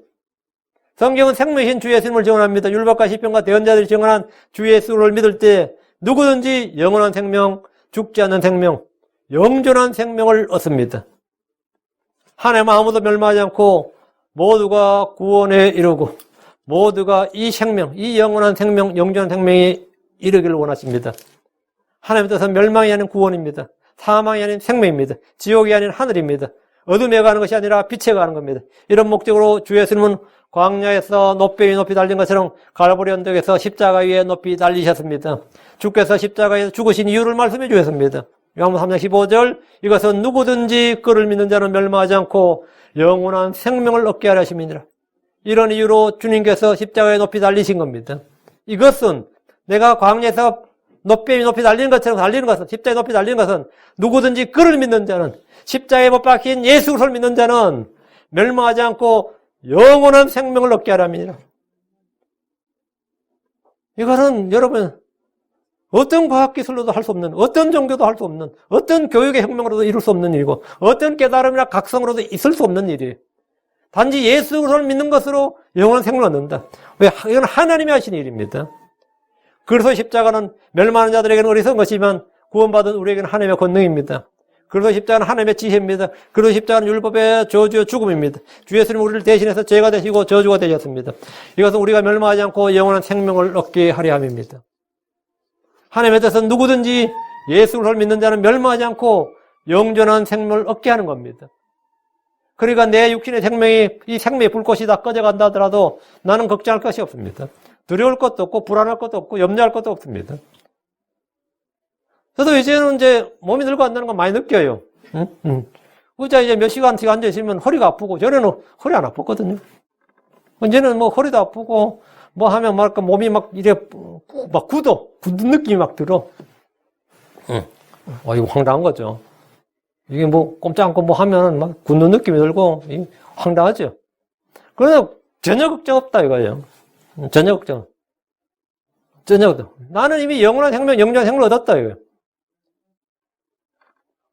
성경은 생명이신 주 예수님을 증언합니다. 율법과 시편과 대언자들이 증언한 주 예수를 믿을 때 누구든지 영원한 생명, 죽지 않는 생명, 영존한 생명을 얻습니다. 하나님 아무도 멸망하지 않고 모두가 구원에 이르고 모두가 이 생명, 이 영원한 생명, 영존한 생명에 이르기를 원하십니다. 하나님의 뜻은 멸망이 아닌 구원입니다. 사망이 아닌 생명입니다. 지옥이 아닌 하늘입니다. 어둠에 가는 것이 아니라 빛에 가는 겁니다. 이런 목적으로 주 예수님은 광야에서 높이 달린 것처럼 갈보리 언덕에서 십자가 위에 높이 달리셨습니다. 주께서 십자가에서 죽으신 이유를 말씀해 주셨습니다. 요한복음 3장 15절 이것은 누구든지 그를 믿는 자는 멸망하지 않고 영원한 생명을 얻게 하려 하심이니라. 이런 이유로 주님께서 십자가에 높이 달리신 겁니다. 이것은 내가 광야에서 높이 달리는 것처럼 달리는 것은, 십자가에 높이 달리는 것은 누구든지 그를 믿는 자는, 십자가에 못 박힌 예수 그리스도를 믿는 자는 멸망하지 않고 영원한 생명을 얻게 하랍니다. 이거는 여러분 어떤 과학기술로도 할 수 없는, 어떤 종교도 할 수 없는, 어떤 교육의 혁명으로도 이룰 수 없는 일이고 어떤 깨달음이나 각성으로도 있을 수 없는 일이에요. 단지 예수 그리스도를 믿는 것으로 영원한 생명을 얻는다. 왜? 이건 하나님이 하신 일입니다. 그래서 십자가는 멸망하는 자들에게는 어리석은 것이지만 구원받은 우리에게는 하나님의 권능입니다. 그래서 십자가는 하나님의 지혜입니다. 그래서 십자가는 율법의 저주의 죽음입니다. 주 예수님 우리를 대신해서 죄가 되시고 저주가 되셨습니다. 이것은 우리가 멸망하지 않고 영원한 생명을 얻게 하려 함입니다. 하나님의 뜻은 누구든지 예수를 믿는 자는 멸망하지 않고 영존한 생명을 얻게 하는 겁니다. 그러니까 내 육신의 생명이, 이 생명의 불꽃이 다 꺼져간다 하더라도 나는 걱정할 것이 없습니다. 두려울 것도 없고 불안할 것도 없고 염려할 것도 없습니다. 저도 이제는 이제 몸이 늙어 간다는 거 많이 느껴요. 의자에 이제 몇 시간씩 앉아있으면 허리가 아프고, 전에는 허리 안 아팠거든요. 이제는 뭐 허리도 아프고, 뭐 하면 말까 몸이 막 이래, 막 굳은 느낌이 막 들어. 이거 황당한 거죠. 이게 뭐 꼼짝 않고 뭐 하면 막 굳는 느낌이 들고, 황당하죠. 그래서 전혀 걱정 없다 이거예요. 전혀 걱정. 나는 이미 영원한 생명, 영존한 생명을 얻었다 이거예요.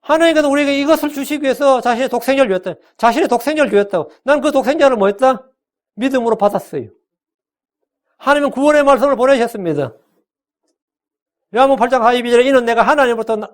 하나님께서 우리에게 이것을 주시기 위해서 자신의 독생자를 주었다. 자신의 독생자를 주었다고. 나는 그 독생자를 뭐 했다? 믿음으로 받았어요. 하나님은 구원의 말씀을 보내셨습니다. 요한복음 8장 42절에 이는 내가 하나님으로부터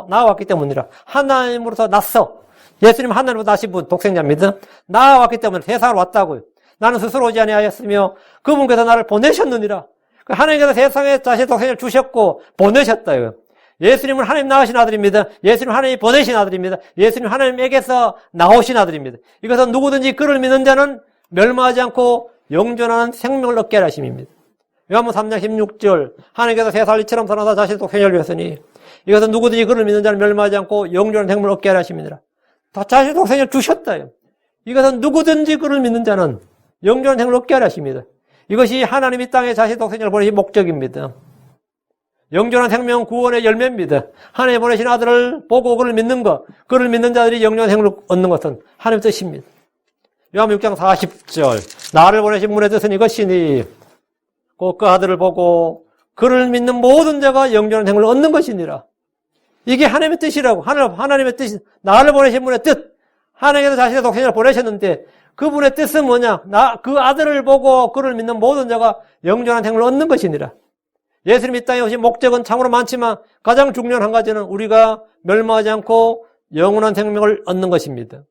나왔기 때문이라. 하나님으로부터 났어. 예수님 하나님으로부터 나신 분, 독생자입니다. 나왔기 때문에 세상으로 왔다고요. 나는 스스로 오지 아니하였으며 그분께서 나를 보내셨느니라. 하나님께서 세상에 자신의 독생자를 주셨고 보내셨다요. 예수님은 하나님 낳으신 아들입니다. 예수님은 하나님이 보내신 아들입니다. 예수님은 하나님에게서 나오신 아들입니다. 이것은 누구든지 그를 믿는 자는 멸망하지 않고 영존한 생명을 얻게 하라 하심입니다. 요한복음 3장 16절 하나님께서 세상을 이처럼 사랑하사 자신의 독생자를 주었으니 이것은 누구든지 그를 믿는 자는 멸망하지 않고 영존한 생명을 얻게 하라 하심이니라. 다 자신의 독생자를 주셨다요. 이것은 누구든지 그를 믿는 자는 영존한 생명을 얻게 하라 하십니다. 이것이 하나님이 땅에 자신의 독생자를 보내신 목적입니다. 영존한 생명 구원의 열매입니다. 하나님 보내신 아들을 보고 그를 믿는 것, 그를 믿는 자들이 영존한 생명을 얻는 것은 하나님의 뜻입니다. 요한복음 6장 40절 나를 보내신 분의 뜻은 이것이니 곧 그 아들을 보고 그를 믿는 모든 자가 영존한 생명을 얻는 것이니라. 이게 하나님의 뜻이라고. 하나님의 뜻이 나를 보내신 분의 뜻. 하나님께서 자신의 독생자를 보내셨는데 그분의 뜻은 뭐냐? 그 아들을 보고 그를 믿는 모든 자가 영존한 생명을 얻는 것이니라. 예수님이 이 땅에 오신 목적은 참으로 많지만 가장 중요한 한 가지는 우리가 멸망하지 않고 영원한 생명을 얻는 것입니다.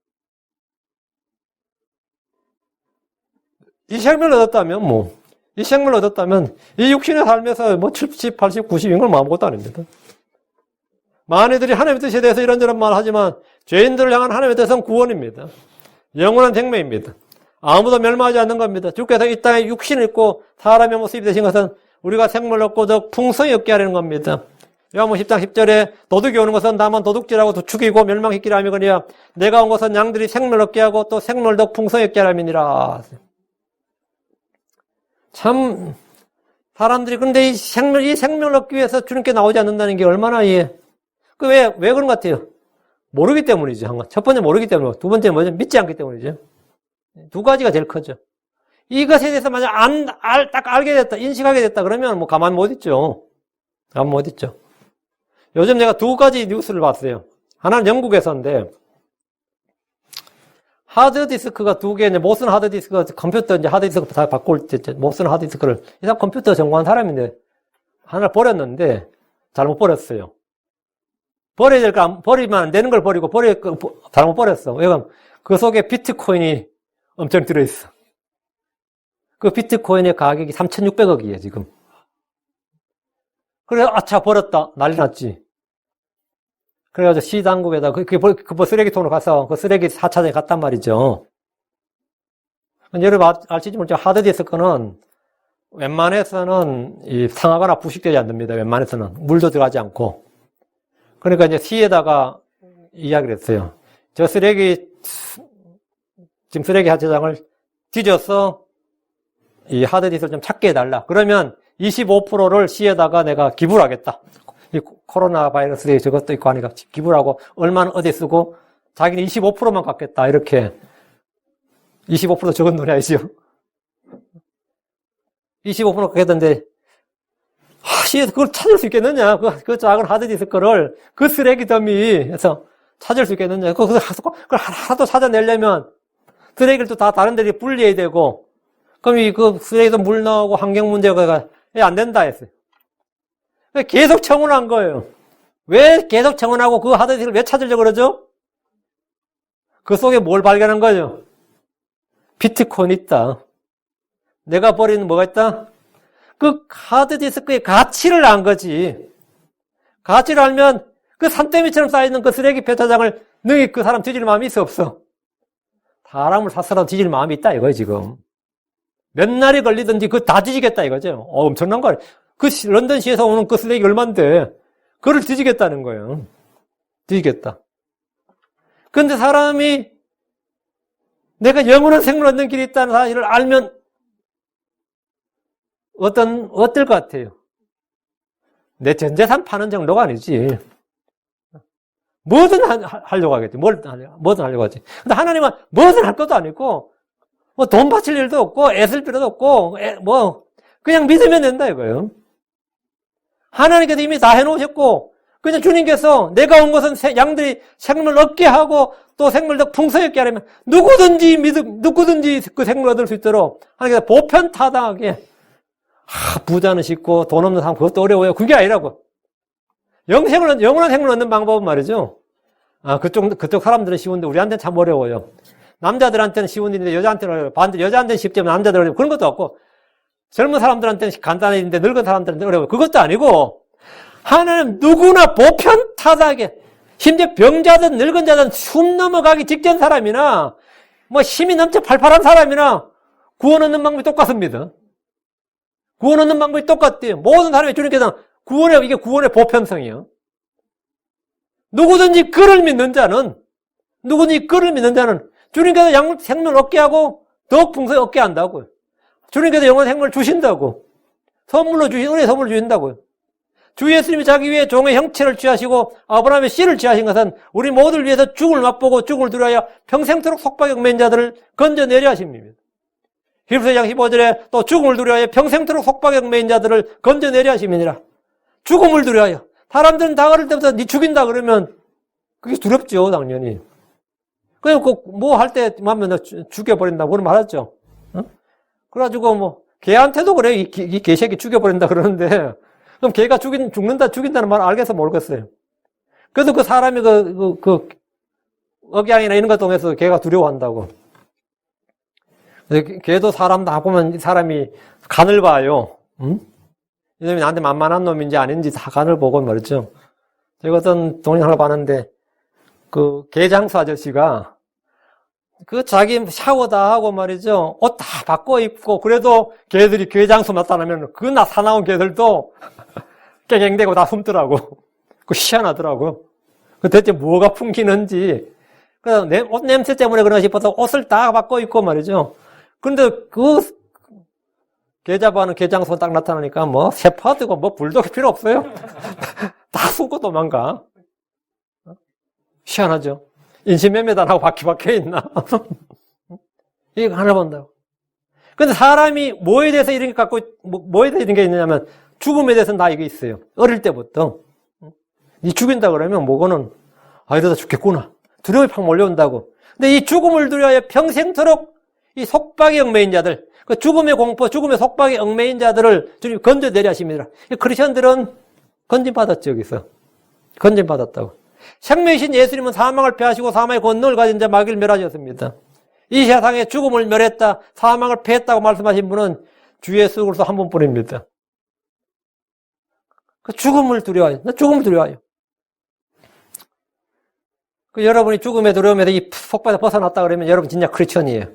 이 생명을 얻었다면 이 육신의 삶에서 70, 80, 90인 걸 아무것도 아닙니다. 많이들이 하나님의 뜻에 대해서 이런저런 말을 하지만 죄인들을 향한 하나님의 뜻은 구원입니다. 영원한 생명입니다. 아무도 멸망하지 않는 겁니다. 주께서 이 땅에 육신을 입고 사람의 모습이 되신 것은 우리가 생명을 얻고 더 풍성히 얻게 하려는 겁니다. 요한복음 10장 10절에 도둑이 오는 것은 다만 도둑질하고 죽이고 멸망시키려 함이거니와 내가 온 것은 양들이 생명을 얻게 하고 또 생명을 더 풍성히 얻게 하려 함이니라. 참 사람들이 근데 이 생명을 얻기 위해서 주님께 나오지 않는다는 게 얼마나 왜 그런 것 같아요? 모르기 때문이죠. 첫 번째 모르기 때문이고 두 번째 뭐죠? 믿지 않기 때문이죠. 두 가지가 제일 크죠. 이것에 대해서 만약 딱 알게 됐다, 인식하게 됐다, 그러면 뭐 가만 못 있죠. 가만 못 있죠. 요즘 제가 두 가지 뉴스를 봤어요. 하나는 영국에서인데, 하드디스크가 두 개, 못 쓰는 하드디스크가 컴퓨터 이제 하드디스크 다 바꿀 때, 못 쓰는 하드디스크를, 이 사람 컴퓨터 전공한 사람인데, 하나를 버렸는데, 잘못 버렸어요. 버려야 될 거, 버리면 안 되는 걸 버리고, 잘못 버렸어. 왜냐면, 그 속에 비트코인이 엄청 들어있어. 그 비트코인의 가격이 3,600억이에요, 지금. 그래, 아차, 버렸다. 난리 났지. 그래가지고 시당국에다, 그 쓰레기통으로 가서 그 쓰레기 4차전에 갔단 말이죠. 여러분 아시지 모르지만 하드디스크는 웬만해서는 상하거나 부식되지 않습니다. 웬만해서는. 물도 들어가지 않고. 그러니까 이제 시에다가 이야기를 했어요. 저 지금 쓰레기 하차장을 뒤져서 이 하드디스크를 좀 찾게 해달라. 그러면 25%를 시에다가 내가 기부를 하겠다. 이 코로나 바이러스에 저것도 있고 하니까 기부를 하고 얼마는 어디 쓰고 자기는 25%만 갖겠다. 이렇게 25% 적은 돈이 아니죠. 25% 갖겠던데 시에서 그걸 찾을 수 있겠느냐. 그 작은 하드디스크를 그 쓰레기 더미에서 찾을 수 있겠느냐. 그걸 하나도 찾아내려면 쓰레기를 또 다 다른 데에 분리해야 되고 그럼 그 쓰레기도 물 나오고 환경 문제가 안 된다 했어요. 계속 청원한 거예요. 왜 계속 청원하고 그 하드디스크를 왜 찾으려고 그러죠? 그 속에 뭘 발견한 거죠? 비트코인이 있다. 내가 버리는 뭐가 있다? 그 하드디스크의 가치를 안 거지. 가치를 알면 그 산더미처럼 쌓여있는 그 쓰레기 폐차장을 너희 그 사람 뒤질 마음이 있어, 없어? 사람을 사서라도 뒤질 마음이 있다, 이거예요, 지금. 몇 날이 걸리든지 그거 다 뒤지겠다, 이거죠. 엄청난 거. 그 런던시에서 오는 그 쓰레기 얼만데, 그걸 뒤지겠다는 거예요. 뒤지겠다. 근데 사람이 내가 영원한 생명을 얻는 길이 있다는 사실을 알면 어떨 것 같아요? 내 전 재산 파는 정도가 아니지. 뭐든 하려고 하겠지. 뭐든 하려고 하지. 근데 하나님은 뭐든 할 것도 아니고, 뭐 돈 바칠 일도 없고, 애쓸 필요도 없고, 그냥 믿으면 된다 이거예요. 하나님께서 이미 다 해놓으셨고, 그냥 주님께서 내가 온 것은 양들이 생명을 얻게 하고, 또 생명을 더 풍성하게 하려면, 누구든지 그 생명을 얻을 수 있도록, 하나님께서 보편타당하게, 부자는 쉽고, 돈 없는 사람 그것도 어려워요. 그게 아니라고. 영원한 생명을 얻는 방법은 말이죠. 그쪽 사람들은 쉬운데, 우리한테는 참 어려워요. 남자들한테는 쉬운 일인데, 여자한테는 어려워요. 반대로 여자한테는 쉽지만 남자들은 어려워요. 그런 것도 없고, 젊은 사람들한테는 간단한 일인데, 늙은 사람들한테는 어려워요. 그것도 아니고, 하나님 누구나 보편타당하게, 심지어 병자든 늙은 자든 숨 넘어가기 직전 사람이나, 뭐 힘이 넘쳐 팔팔한 사람이나, 구원 얻는 방법이 똑같습니다. 구원 얻는 방법이 똑같대요. 모든 사람이 주님께서 이게 구원의 보편성이에요. 누구든지 그를 믿는 자는 주님께서 생명을 얻게 하고 더욱 풍성히 얻게 한다고요. 주님께서 영원한 생명을 주신다고. 은혜 선물을 주신다고요. 주 예수님이 자기 위해 종의 형체를 취하시고 아브라함의 씨를 취하신 것은 우리 모두를 위해서 죽음을 맛보고 죽음을 두려워하여 평생토록 속박에 얽매인 자들을 건져내려 하십니다. 히브리서 2장 15절에 또 죽음을 두려워하여 평생토록 속박에 얽매인 자들을 건져내려 하심이니라. 죽음을 두려워하여. 사람들은 다 어릴 때부터 니 죽인다 그러면 그게 두렵죠, 당연히. 그냥 뭐 할 때 하면 죽여버린다고 그런 말 하죠. 그래가지고 개한테도 그래. 이 개새끼 죽여버린다 그러는데, 그럼 개가 죽인다는 말 알겠어, 모르겠어요. 그래서 그 사람이 억양이나 이런 것 통해서 개가 두려워한다고. 개도 사람 다 보면 사람이 간을 봐요. 이 놈이 나한테 만만한 놈인지 아닌지 다 간을 보고 말이죠. 제가 어떤 동영 하나 봤는데, 개장수 아저씨가, 자기 샤워 다 하고 말이죠. 옷 다 바꿔 입고, 그래도 개들이 개장수 나타나면, 사나운 개들도 깽깽대고 다 숨더라고. 희한하더라고. 대체 뭐가 풍기는지. 그래서 옷 냄새 때문에 그러나 싶어서 옷을 다 바꿔 입고 말이죠. 근데 개 잡아하는 개장수 딱 나타나니까 세파드고 불독이 필요 없어요. 다 숨고 도망가. 희한하죠. 인신매매단하고 바퀴 있나? 이거 하나 본다고. 근데 사람이 뭐에 대해서 이런 게 뭐에 대해서 이런 게 있느냐면, 죽음에 대해서는 다 이게 있어요. 어릴 때부터. 니 죽인다 그러면 이러다 죽겠구나. 두려움이 팍 몰려온다고. 근데 이 죽음을 두려워하여 평생토록 이 속박에 얽매인 자들, 죽음의 공포, 죽음의 속박에 얽매인 자들을 주님 건져내려 하십니다. 크리스천들은 건진받았죠, 여기서. 건진받았다고. 생명이신 예수님은 사망을 패하시고 사망의 권능을 가진 자 마귀를 멸하셨습니다. 이 세상에 죽음을 멸했다, 사망을 패했다고 말씀하신 분은 주 예수 그리스도 한 분뿐입니다. 죽음을 두려워해요. 죽음을 두려워해요. 여러분이 죽음에 두려움에서 이 속박에서 벗어났다 그러면 여러분 진짜 크리스천이에요.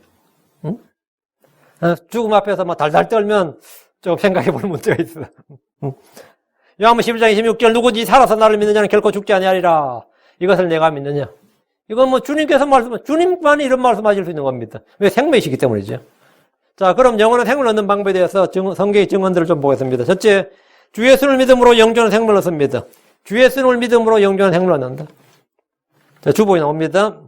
응? 죽음 앞에서 달달 떨면 좀 생각해 볼 문제가 있어. 요한복음 11장 26절 누구든지 살아서 나를 믿는 자는 결코 죽지 아니하리라. 이것을 내가 믿느냐. 이건 주님께서 주님만이 이런 말씀하실 수 있는 겁니다. 왜? 생명이시기 때문이죠. 자, 그럼 영원한 생명을 얻는 방법에 대해서 성경의 증언들을 좀 보겠습니다. 첫째, 주 예수를 믿음으로 영존한 생명을 얻습니다. 주 예수를 믿음으로 영존한 생명을 얻는다. 자, 주보에 나옵니다.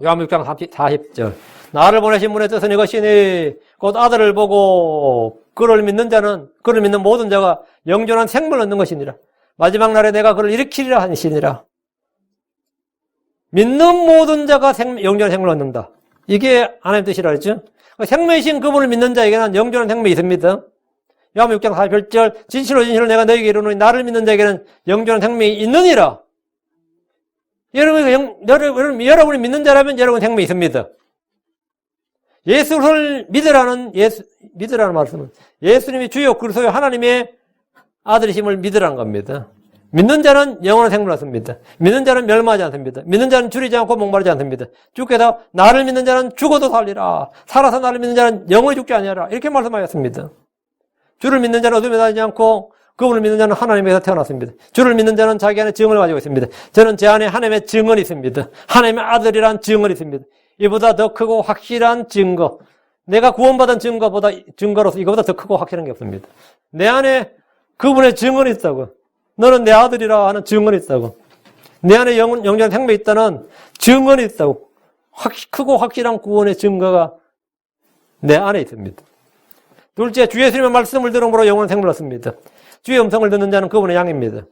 요한복음 6장 40절. 나를 보내신 분의 뜻은 이것이니 곧 아들을 보고 그를 믿는 모든 자가 영존한 생명을 얻는 것이니라. 마지막 날에 내가 그를 일으키리라 하시니라. 믿는 모든 자가 영존한 생명을 얻는다. 이게 하나님 뜻이라 했죠. 생명이신 그분을 믿는 자에게는 영존한 생명이 있습니다. 요한복음 6장 41절 진실로 내가 너에게 이르노니 나를 믿는 자에게는 영존한 생명이 있느니라. 여러분이 믿는 자라면 여러분 생명이 있습니다. 예수를 믿으라는 말씀은 예수님이 주요 그리스도의 하나님의 아들이심을 믿으라는 겁니다. 믿는 자는 영원한 생명을 얻습니다. 믿는 자는 멸망하지 않습니다. 믿는 자는 줄이지 않고 목마르지 않습니다. 주께서 나를 믿는 자는 죽어도 살리라. 살아서 나를 믿는 자는 영원히 죽지 아니하라. 이렇게 말씀하셨습니다. 주를 믿는 자는 어둠에 다니지 않고 그분을 믿는 자는 하나님에서 태어났습니다. 주를 믿는 자는 자기 안에 증언을 가지고 있습니다. 저는 제 안에 하나님의 증언이 있습니다. 하나님의 아들이란 증언이 있습니다. 이보다 더 크고 확실한 증거, 내가 구원받은 증거로서 이거보다 더 크고 확실한 게 없습니다. 내 안에 그분의 증언이 있다고. 너는 내 아들이라 하는 증언이 있다고. 내 안에 영원한 생명이 있다는 증언이 있다고. 크고 확실한 구원의 증거가 내 안에 있습니다. 둘째, 주 예수님의 말씀을 들음으로 영원한 생명을 얻습니다. 주의 음성을 듣는 자는 그분의 양입니다.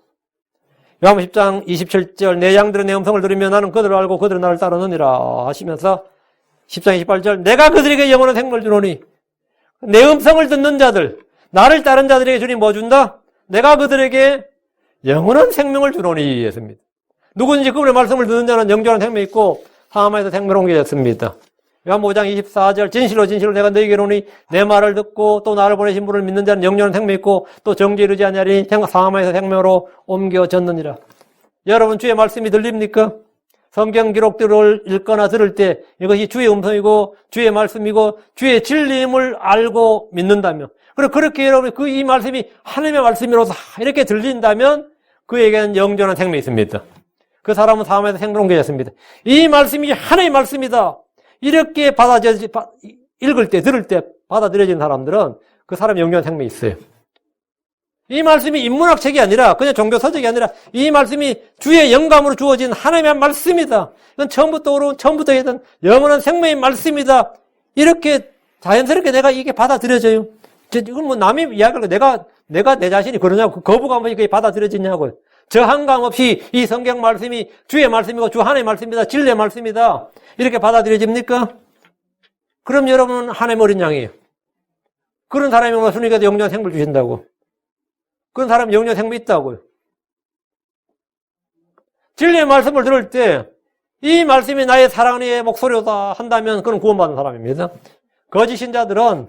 요한복음 10장 27절, 내 양들은 내 음성을 들으며 나는 그들을 알고 그들은 나를 따르느니라 하시면서 10장 28절, 내가 그들에게 영원한 생명을 주노니, 내 음성을 듣는 자들, 나를 따른 자들에게 주님 뭐 준다? 내가 그들에게 영원한 생명을 주노니 했습니다. 누구든지 그분의 말씀을 듣는 자는 영원한 생명이 있고 사함에서 생명을 옮게 됐습니다. 요한복음 5장 24절, 진실로 진실로 내가 너희에게 이르노니 내 말을 듣고 또 나를 보내신 분을 믿는 자는 영원한 생명이 있고 또 정죄에 이르지 아니하리니 사함에서 생명으로 옮겨졌느니라. 여러분, 주의 말씀이 들립니까? 성경 기록들을 읽거나 들을 때 이것이 주의 음성이고 주의 말씀이고 주의 진리임을 알고 믿는다면, 그리고 그렇게 여러분이 이 말씀이 하나님의 말씀이로서 이렇게 들린다면 그에게는 영원한 생명이 있습니다. 그 사람은 사함에서 생명을 옮겨졌습니다. 이 말씀이 하나님의 말씀이다, 이렇게 읽을 때, 들을 때 받아들여진 사람들은 그 사람이 영원한 생명이 있어요. 이 말씀이 인문학 책이 아니라 그냥 종교 서적이 아니라 이 말씀이 주의 영감으로 주어진 하나님의 말씀이다. 이건 처음부터 했던 영원한 생명의 말씀이다. 이렇게 자연스럽게 내가 이게 받아들여져요. 이건 뭐 남이 이야기를 내가 내 자신이 그러냐고, 거부감 없이 그게 받아들여지냐고요. 저항감 없이 이 성경 말씀이 주의 말씀이고 주 하나님의 말씀이다, 진리의 말씀이다, 이렇게 받아들여집니까? 그럼 여러분은 하나님의 어린 양이에요. 그런 사람이 오늘 영원한 생명을 주신다고. 그런 사람이 영원한 생명이 있다고요. 진리의 말씀을 들을 때 이 말씀이 나의 사랑의 목소리다 한다면 그는 구원받은 사람입니다. 거짓 신자들은,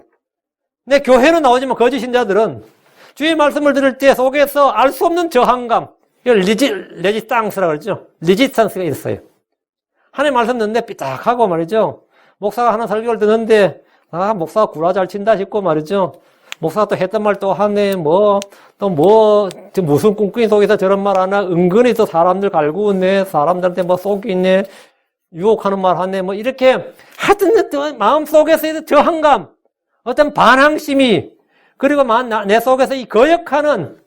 내 교회는 나오지만 거짓 신자들은 주의 말씀을 들을 때 속에서 알 수 없는 저항감, 이걸 레지스탕스라고 그러죠. 레지스턴스가 있어요. 하나님 말씀 듣는데 삐딱하고 말이죠. 목사가 하나 설교를 듣는데 목사가 구라 잘 친다 싶고 말이죠. 목사가 또 했던 말 또 하네, 무슨 꿍꿍이 속에서 저런 말 하나, 은근히 또 사람들 갈구네, 사람들한테 속이네, 유혹하는 말 하네, 이렇게 하여튼 마음 속에서 저항감, 어떤 반항심이, 그리고 내 속에서 이 거역하는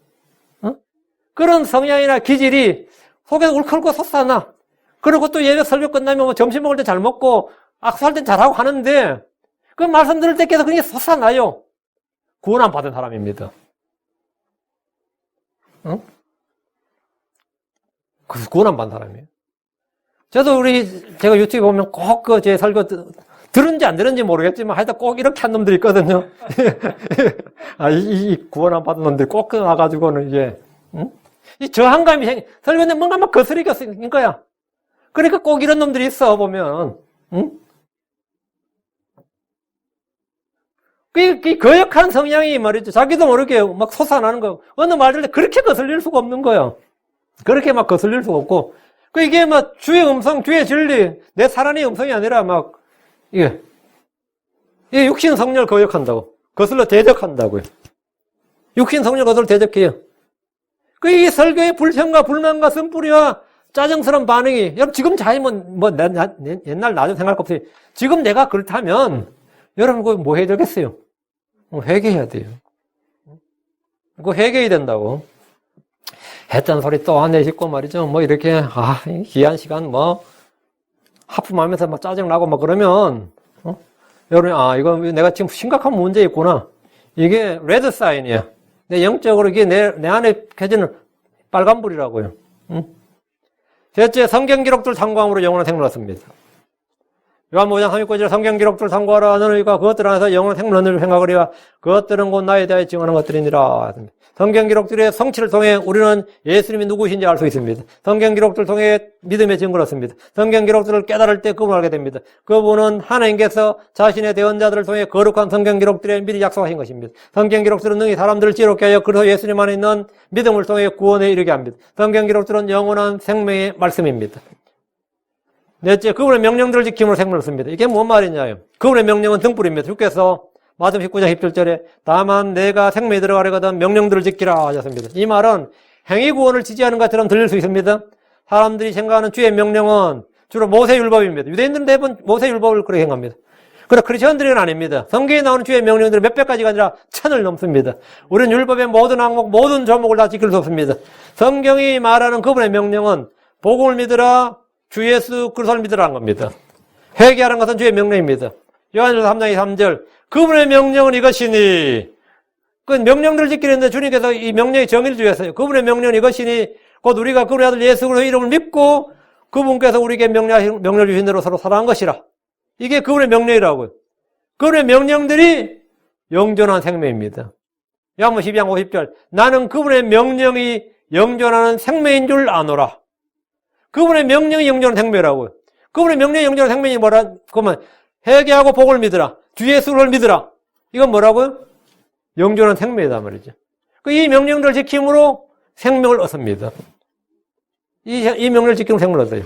그런 성향이나 기질이 속에서 울컥울컥 솟아나. 그리고 또 예배 설교 끝나면 점심 먹을 때 잘 먹고 악수할 땐 잘하고 하는데 그 말씀 들을 때 계속 그게 솟아나요. 구원 안 받은 사람입니다. 그래서 구원 안 받은 사람이에요. 제가 유튜브 보면 꼭 제 설교 들은지 안 들은지 모르겠지만 하여튼 꼭 이렇게 한 놈들이 있거든요. 이 구원 안 받은 놈들이 꼭 나가지고는 이게, 이 저항감이 설교는 뭔가 막 거스리게 생긴 거야. 그러니까 꼭 이런 놈들이 있어, 보면. 그 거역한 성향이 말이죠. 자기도 모르게 막 솟아나는 거예요. 어느 말들 때 그렇게 거슬릴 수가 없는 거예요. 그렇게 막 거슬릴 수가 없고. 이게 주의 음성, 주의 진리, 내 사랑의 음성이 아니라 이게 육신 성령을 거역한다고. 거슬러 대적한다고요. 육신 성령을 거슬러 대적해요. 이 설교의 불평과 불만과 쓴뿌리와 짜증스러운 반응이, 여러분 지금 자이면 옛날 나중 생각할 거 없어요. 지금 내가 그렇다면 여러분 그거 뭐 해야 되겠어요? 회개해야 돼요. 그거 회개해야 된다고. 했던 소리 또 안 내쉽고 말이죠. 이렇게 귀한 시간 하품하면서 짜증나고 그러면 여러분 이거 내가 지금 심각한 문제 있구나. 이게 레드 사인이야. 내 영적으로 이게 내 안에 켜지는 빨간불이라고요. 셋째, 성경 기록들 참고함으로 영원한 생명을 얻습니다. 요한복음 5장 39절 성경 기록들 상고하라. 너는 이가 그것들 안에서 영원한 생명을 생각하리라. 그것들은 곧 나에 대하여 증언하는 것들이니라. 성경 기록들의 성취를 통해 우리는 예수님이 누구신지 알 수 있습니다. 성경 기록들을 통해 믿음의 증거를 얻습니다. 성경 기록들을 깨달을 때 그분을 알게 됩니다. 그분은 하나님께서 자신의 대언자들을 통해 거룩한 성경 기록들에 미리 약속하신 것입니다. 성경 기록들은 능히 사람들을 지혜롭게 하여 그래서 예수님 안에 있는 믿음을 통해 구원에 이르게 합니다. 성경 기록들은 영원한 생명의 말씀입니다. 넷째, 그분의 명령들을 지킴으로 생명을 얻습니다. 이게 뭔 말이냐요? 그분의 명령은 등불입니다. 주께서 마태복음 19장 17절에 다만 내가 생명에 들어가려거든 명령들을 지키라 하셨습니다. 이 말은 행위 구원을 지지하는 것처럼 들릴 수 있습니다. 사람들이 생각하는 주의 명령은 주로 모세율법입니다. 유대인들은 대부분 모세율법을 그렇게 행합니다. 그러나 크리스천들은 아닙니다. 성경에 나오는 주의 명령들은 몇백 가지가 아니라 1000을 넘습니다. 우리는 율법의 모든 항목, 모든 조목을 다 지킬 수 없습니다. 성경이 말하는 그분의 명령은 복음을 믿으라, 주 예수 그리스도를 믿으라는 겁니다. 회개하는 것은 주의 명령입니다. 요한일서 3장 3절 그분의 명령은 이것이니 그 명령들을 지키는데 주님께서 이 명령의 정의를 주셨어요. 그분의 명령은 이것이니 곧 우리가 그분의 아들 예수 그리스도의 이름을 믿고 그분께서 우리에게 명령 주신 대로 서로 살아간 것이라. 이게 그분의 명령이라고요. 그분의 명령들이 영존한 생명입니다. 요한복음 12장 50절 나는 그분의 명령이 영존하는 생명인 줄 아노라. 그분의 명령이 영존한 생명이라고요. 그분의 명령이 영존한 생명이 뭐라? 그러면 회개하고 복을 믿으라. 주 예수를 믿으라. 이건 뭐라고요? 영존한 생명이다 말이죠. 이 명령들을 지킴으로 생명을 얻습니다. 이 명령을 지키면 생명을 얻어요.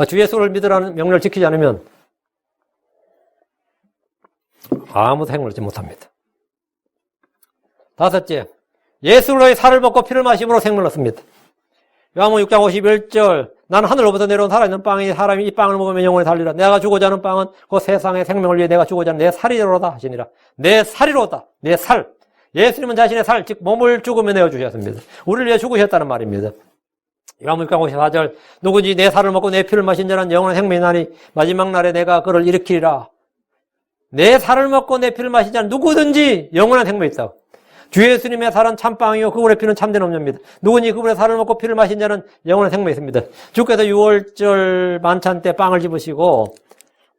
주 예수를 믿으라는 명령을 지키지 않으면 아무도 생명을 얻지 못합니다. 다섯째, 예수로의 살을 먹고 피를 마심으로 생명을 얻습니다. 요한복음 6장 51절 나는 하늘로부터 내려온 살아있는 빵이 사람이 이 빵을 먹으면 영원히 살리라. 내가 주고자 하는 빵은 그 세상의 생명을 위해 내가 주고자 하는 내 살이로다 하시니라. 내 살이로다. 내 살. 예수님은 자신의 살, 즉 몸을 죽음에 내어주셨습니다. 우리를 위해 죽으셨다는 말입니다. 요한복음 6장 54절 누구든지 내 살을 먹고 내 피를 마신 자는 영원한 생명이 나니 마지막 날에 내가 그를 일으키리라. 내 살을 먹고 내 피를 마신 자는 누구든지 영원한 생명이 있다고. 주 예수님의 살은 참빵이요 그분의 피는 참된 음료입니다. 누구니 그분의 살을 먹고 피를 마신 자는 영원한 생명이 있습니다. 주께서 6월절 만찬 때 빵을 집으시고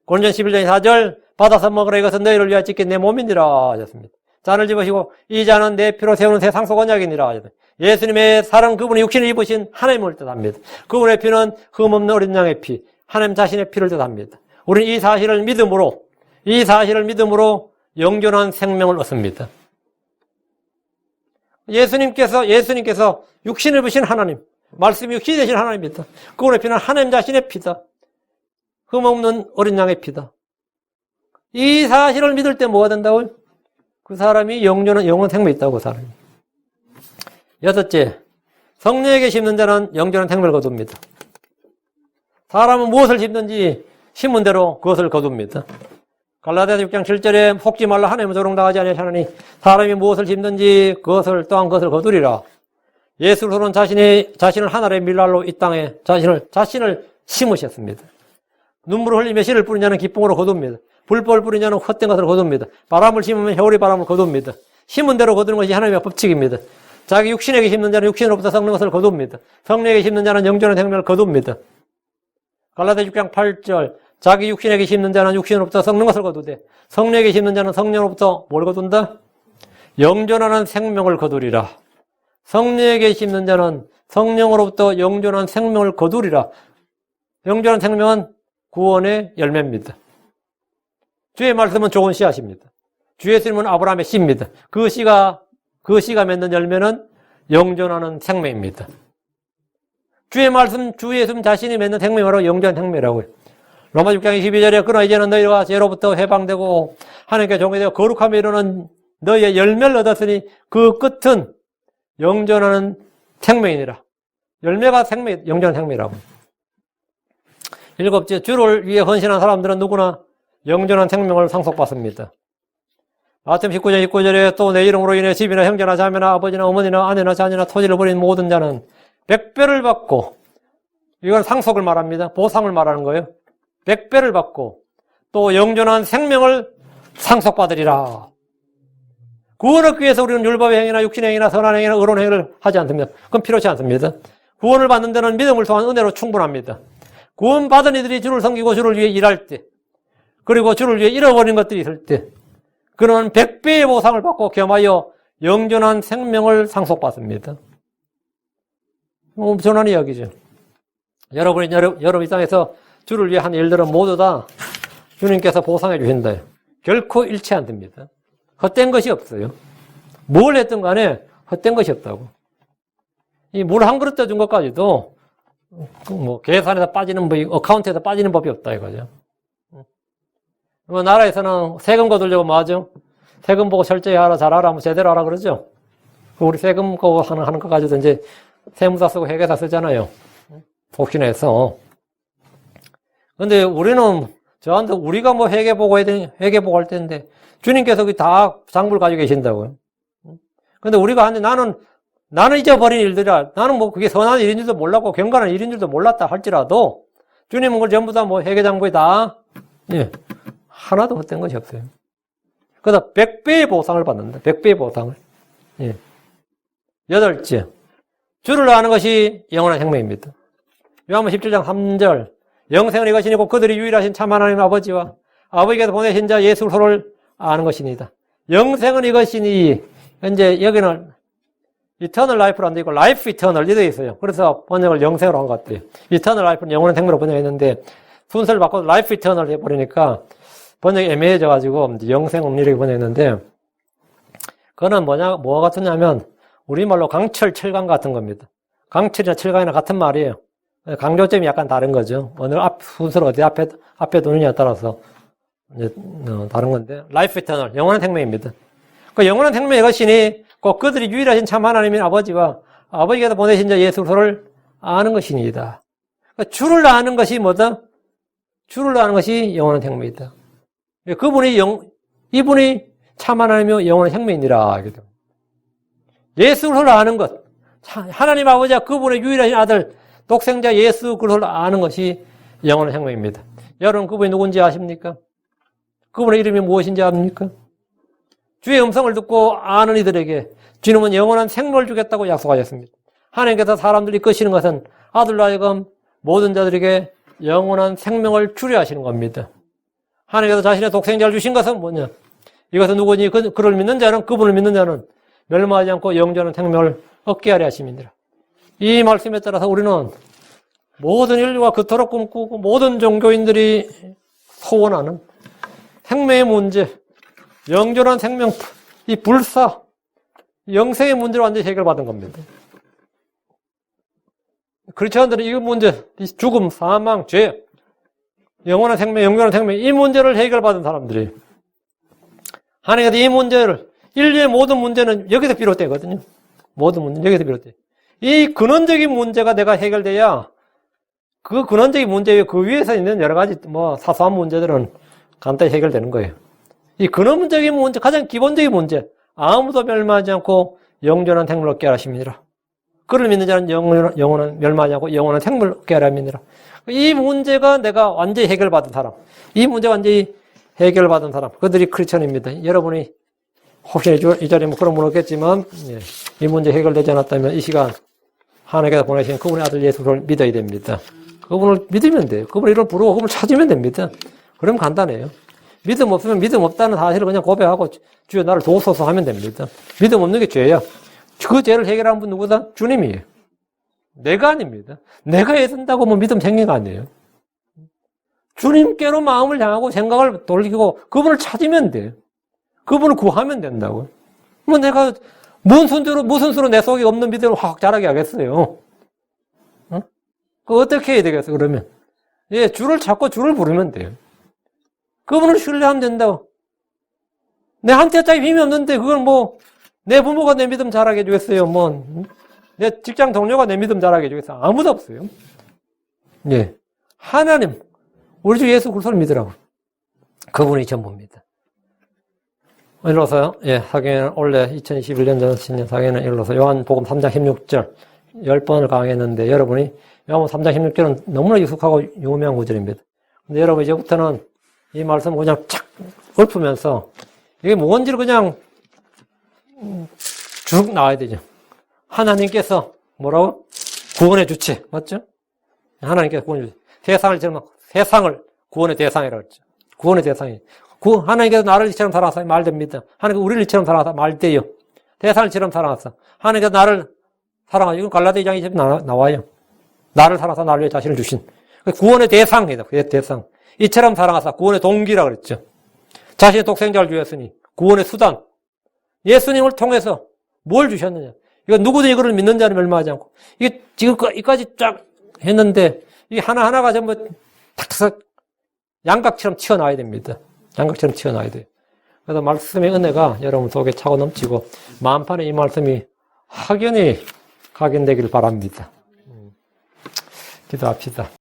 고린도전 11장 4절 받아서 먹으라 이것은 너희를 위하여 찢긴 내 몸이니라 하셨습니다. 잔을 집으시고 이 잔은 내 피로 세우는 새 상속 언약이니라 하셨습니다. 예수님의 살은 그분이 육신을 입으신 하나님을 뜻합니다. 그분의 피는 흠없는 어린 양의 피, 하나님 자신의 피를 뜻합니다. 우리는 이 사실을 믿음으로 영존한 생명을 얻습니다. 예수님께서 육신을 입으신 하나님, 말씀이 육신이 되신 하나님입니다. 그분의 피는 하나님 자신의 피다. 흠없는 어린 양의 피다. 이 사실을 믿을 때 뭐가 된다고요? 그 사람이 영원한 생명이 있다고 그 사람이. 여섯째, 성령에게 심는 자는 영존한 생명을 거둡니다. 사람은 무엇을 심든지 심은 대로 그것을 거둡니다. 갈라디아서 6장 7절에 속지 말라 하나님은 조롱당하지 아니하시나니 사람이 무엇을 심든지 그것을 또한 그것을 거두리라. 예수로는 자신을 하늘의 밀날로 이 땅에 자신을 심으셨습니다. 눈물을 흘리며 씨를 뿌린 자는 기쁨으로 거둡니다. 불법을 뿌린 자는 헛된 것을 거둡니다. 바람을 심으면 겨울의 바람을 거둡니다. 심은 대로 거두는 것이 하나님의 법칙입니다. 자기 육신에게 심는 자는 육신으로부터 썩는 것을 거둡니다. 성령에게 심는 자는 영존한 생명을 거둡니다. 갈라디아 6장 8절 자기 육신에게 심는 자는 육신으로부터 썩는 것을 거두되 성령에게 심는 자는 성령으로부터 뭘 거둔다? 영존하는 생명을 거두리라. 성령에게 심는 자는 성령으로부터 영존한 생명을 거두리라. 영존한 생명은 구원의 열매입니다. 주의 말씀은 좋은 씨앗입니다. 주 예수님은 아브라함의 씨입니다. 그 씨가 맺는 열매는 영존하는 생명입니다. 주의 말씀, 주 예수님 자신이 맺는 생명이 바로 영존한 생명이라고요. 로마 6장 22절에 그러나 이제는 너희가 죄로부터 해방되고 하나님께 종이 되어 거룩함에 이르는 너희의 열매를 얻었으니 그 끝은 영존하는 생명이니라. 열매가 영존한 생명이라고. 일곱째, 주를 위해 헌신한 사람들은 누구나 영존한 생명을 상속받습니다. 마태복음 19장 19절에 또 내 이름으로 인해 집이나 형제나 자매나 아버지나 어머니나 아내나 자녀나 토지를 버린 모든 자는 100배를 받고, 이건 상속을 말합니다. 보상을 말하는 거예요. 100배를 받고 또 영존한 생명을 상속받으리라. 구원을 얻기 위해서 우리는 율법의 행위나 육신의 행위나 선한 행위나 의로운 행위를 하지 않습니다. 그건 필요치 않습니다. 구원을 받는 데는 믿음을 통한 은혜로 충분합니다. 구원받은 이들이 주를 섬기고 주를 위해 일할 때, 그리고 주를 위해 잃어버린 것들이 있을 때, 그는 100배의 보상을 받고 겸하여 영존한 생명을 상속받습니다. 엄청난 이야기죠. 여러분 이 땅에서 주를 위해 한 일들은 모두 다 주님께서 보상해 주신다. 결코 잃지 않습니다. 헛된 것이 없어요. 뭘 했든 간에 헛된 것이 없다고. 이 물 한 그릇 떠준 것까지도 뭐 계산에서 빠지는 법이, 어카운트에서 빠지는 법이 없다 이거죠. 뭐 나라에서는 세금 거두려고 뭐 하죠? 세금 보고 철저히 하라, 잘하라, 뭐 제대로 하라 그러죠. 우리 세금 거고 하는 거 가지고 이제 세무사 쓰고 회계사 쓰잖아요. 복신해서. 근데 우리는 저한테 우리가 뭐 회계 보고 할 텐데 주님께서 다 장부를 가지고 계신다고요. 근데 우리가 하는데 나는 잊어버린 일들이라, 나는 뭐 그게 선한 일인 줄도 몰랐고 경건한 일인 줄도 몰랐다 할지라도 주님은 그걸 전부 다 뭐 회계 장부에 다, 예, 하나도 헛된 것이 없어요. 그래서 100배의 보상을 받는다. 100배의 보상을. 예. 8째. 주를 아는 것이 영원한 생명입니다. 요한복음 17장 3절. 영생은 이것이니고 그들이 유일하신 참 하나님 아버지와 아버지께서 보내신 자 예수 그리스도를 아는 것이니다. 영생은 이것이니, 현재 여기는 이터널 라이프로 안 되어 있고 라이프 이터널 이 되어 있어요. 그래서 번역을 영생으로 한 것 같아요. 이터널 라이프는 영원한 생명으로 번역했는데 순서를 바꿔서 라이프 이터널 해버리니까 번역이 애매해져가지고 영생 이렇게 번역했는데, 그거는 뭐가 같으냐면 우리말로 강철, 철강 같은 겁니다. 강철이나 철강이나 같은 말이에요. 강조점이 약간 다른 거죠. 어느 순서를 어디 앞에 두느냐에 따라서 이제 다른 건데, 라이프 이터널, 영원한 생명입니다. 그 영원한 생명의 것이니 꼭 그들이 유일하신 참 하나님인 아버지와 아버지께서 보내신 자 예수 그리스도를 아는 것이니이다. 그러니까 주를 아는 것이 뭐다? 주를 아는 것이 영원한 생명이다. 이분이 참 하나님이요 영원한 생명이니라. 예수 그리스도를 아는 것, 하나님 아버지와 그분의 유일하신 아들 독생자 예수 그리스도를 아는 것이 영원한 생명입니다. 여러분 그분이 누군지 아십니까? 그분의 이름이 무엇인지 압니까? 주의 음성을 듣고 아는 이들에게 주님은 영원한 생명을 주겠다고 약속하셨습니다. 하나님께서 사람들이 이끄시는 것은 아들로 하여금 모든 자들에게 영원한 생명을 주려 하시는 겁니다. 하나님께서 자신의 독생자를 주신 것은 뭐냐? 이것은 누구니? 그를 믿는 자는, 그분을 믿는 자는 멸망하지 않고 영원한 생명을 얻게 하려 하심이니라. 이 말씀에 따라서 우리는 모든 인류가 그토록 꿈꾸고 모든 종교인들이 소원하는 생명의 문제, 영존한 생명, 이 불사, 영생의 문제를 완전히 해결받은 겁니다. 크리스천들은 이 문제, 이 죽음, 사망, 죄, 영원한 생명, 영존한 생명, 이 문제를 해결받은 사람들이, 하나님께서 이 문제를, 인류의 모든 문제는 여기서 비롯되거든요. 모든 문제는 여기서 비롯돼요. 이 근원적인 문제가 내가 해결돼야 그 근원적인 문제, 그 위에서 있는 여러 가지 사소한 문제들은 간단히 해결되는 거예요. 이 근원적인 문제, 가장 기본적인 문제, 아무도 멸망하지 않고 영존한 생명을 얻게 하라 하심이니라. 그를 믿는 자는 영원한 멸망하지 않고 영원한 생명을 얻게 하라 하심이니라. 이 문제가 내가 완전히 해결받은 사람, 이 문제가 완전히 해결받은 사람, 그들이 크리스천입니다. 여러분이 혹시 이 자리에 그런 분 없겠지만, 이 문제 해결되지 않았다면 이 시간 하나님께서 보내신 그분의 아들 예수를 믿어야 됩니다. 그분을 믿으면 돼요. 그분의 이름을 부르고 그분을 찾으면 됩니다. 그럼 간단해요. 믿음 없으면 믿음 없다는 사실을 그냥 고백하고 주여 나를 도우소서 하면 됩니다. 믿음 없는 게 죄야. 그 죄를 해결하는 분 누구다? 주님이에요. 내가 아닙니다. 내가 애쓴다고 뭐 믿음 생긴 거 아니에요. 주님께로 마음을 향하고 생각을 돌리고 그분을 찾으면 돼요. 그분을 구하면 된다고요. 뭐 내가 무슨 수로 내 속에 없는 믿음을 확 자라게 하겠어요. 그 어떻게 해야 되겠어, 그러면? 주를 찾고 주를 부르면 돼요. 그분을 신뢰하면 된다고. 내한테 어차피 힘이 없는데, 그걸 내 부모가 내 믿음 자라게 해주겠어요. 내 직장 동료가 내 믿음 자라게 해주겠어요. 아무도 없어요. 하나님, 우리 주 예수 그리스도를 믿으라고. 그분이 전부입니다. 일러서요, 사경에는 원래 2021년 신년 사경에는 일러서 요한복음 3장 16절 10번을 강의했는데, 여러분이 요한복음 3장 16절은 너무나 익숙하고 유명한 구절입니다. 근데 여러분 이제부터는 이 말씀을 그냥 착 읊으면서 이게 뭔지를 그냥 쭉 나와야 되죠. 하나님께서 뭐라고? 구원의 주체, 맞죠? 하나님께서 구원의 주체. 세상을 구원의 대상이라고 했죠. 구원의 대상이. 하나님께서 나를 이처럼 사랑하사 말됩니다. 하나님께서 우리를 이처럼 사랑하사 말돼요. 대상을 이처럼 사랑하사. 하나님께서 나를 사랑하사. 이건 갈라디아 2장 20에 나와요. 나를 사랑하사 나를 위해 자신을 주신. 구원의 대상이다. 그 대상. 이처럼 사랑하사 구원의 동기라고 그랬죠. 자신의 독생자를 주셨으니 구원의 수단. 예수님을 통해서 뭘 주셨느냐. 이거 누구든 이거를 믿는 자는 멸망하지 않고. 이게 지금까지 쫙 했는데 이 하나하나가 전부 탁탁 양각처럼 튀어나와야 됩니다. 양각처럼 튀어나와야 돼요. 그래서 말씀의 은혜가 여러분 속에 차고 넘치고 마음판에 이 말씀이 확연히 각인되기를 바랍니다. 기도합시다.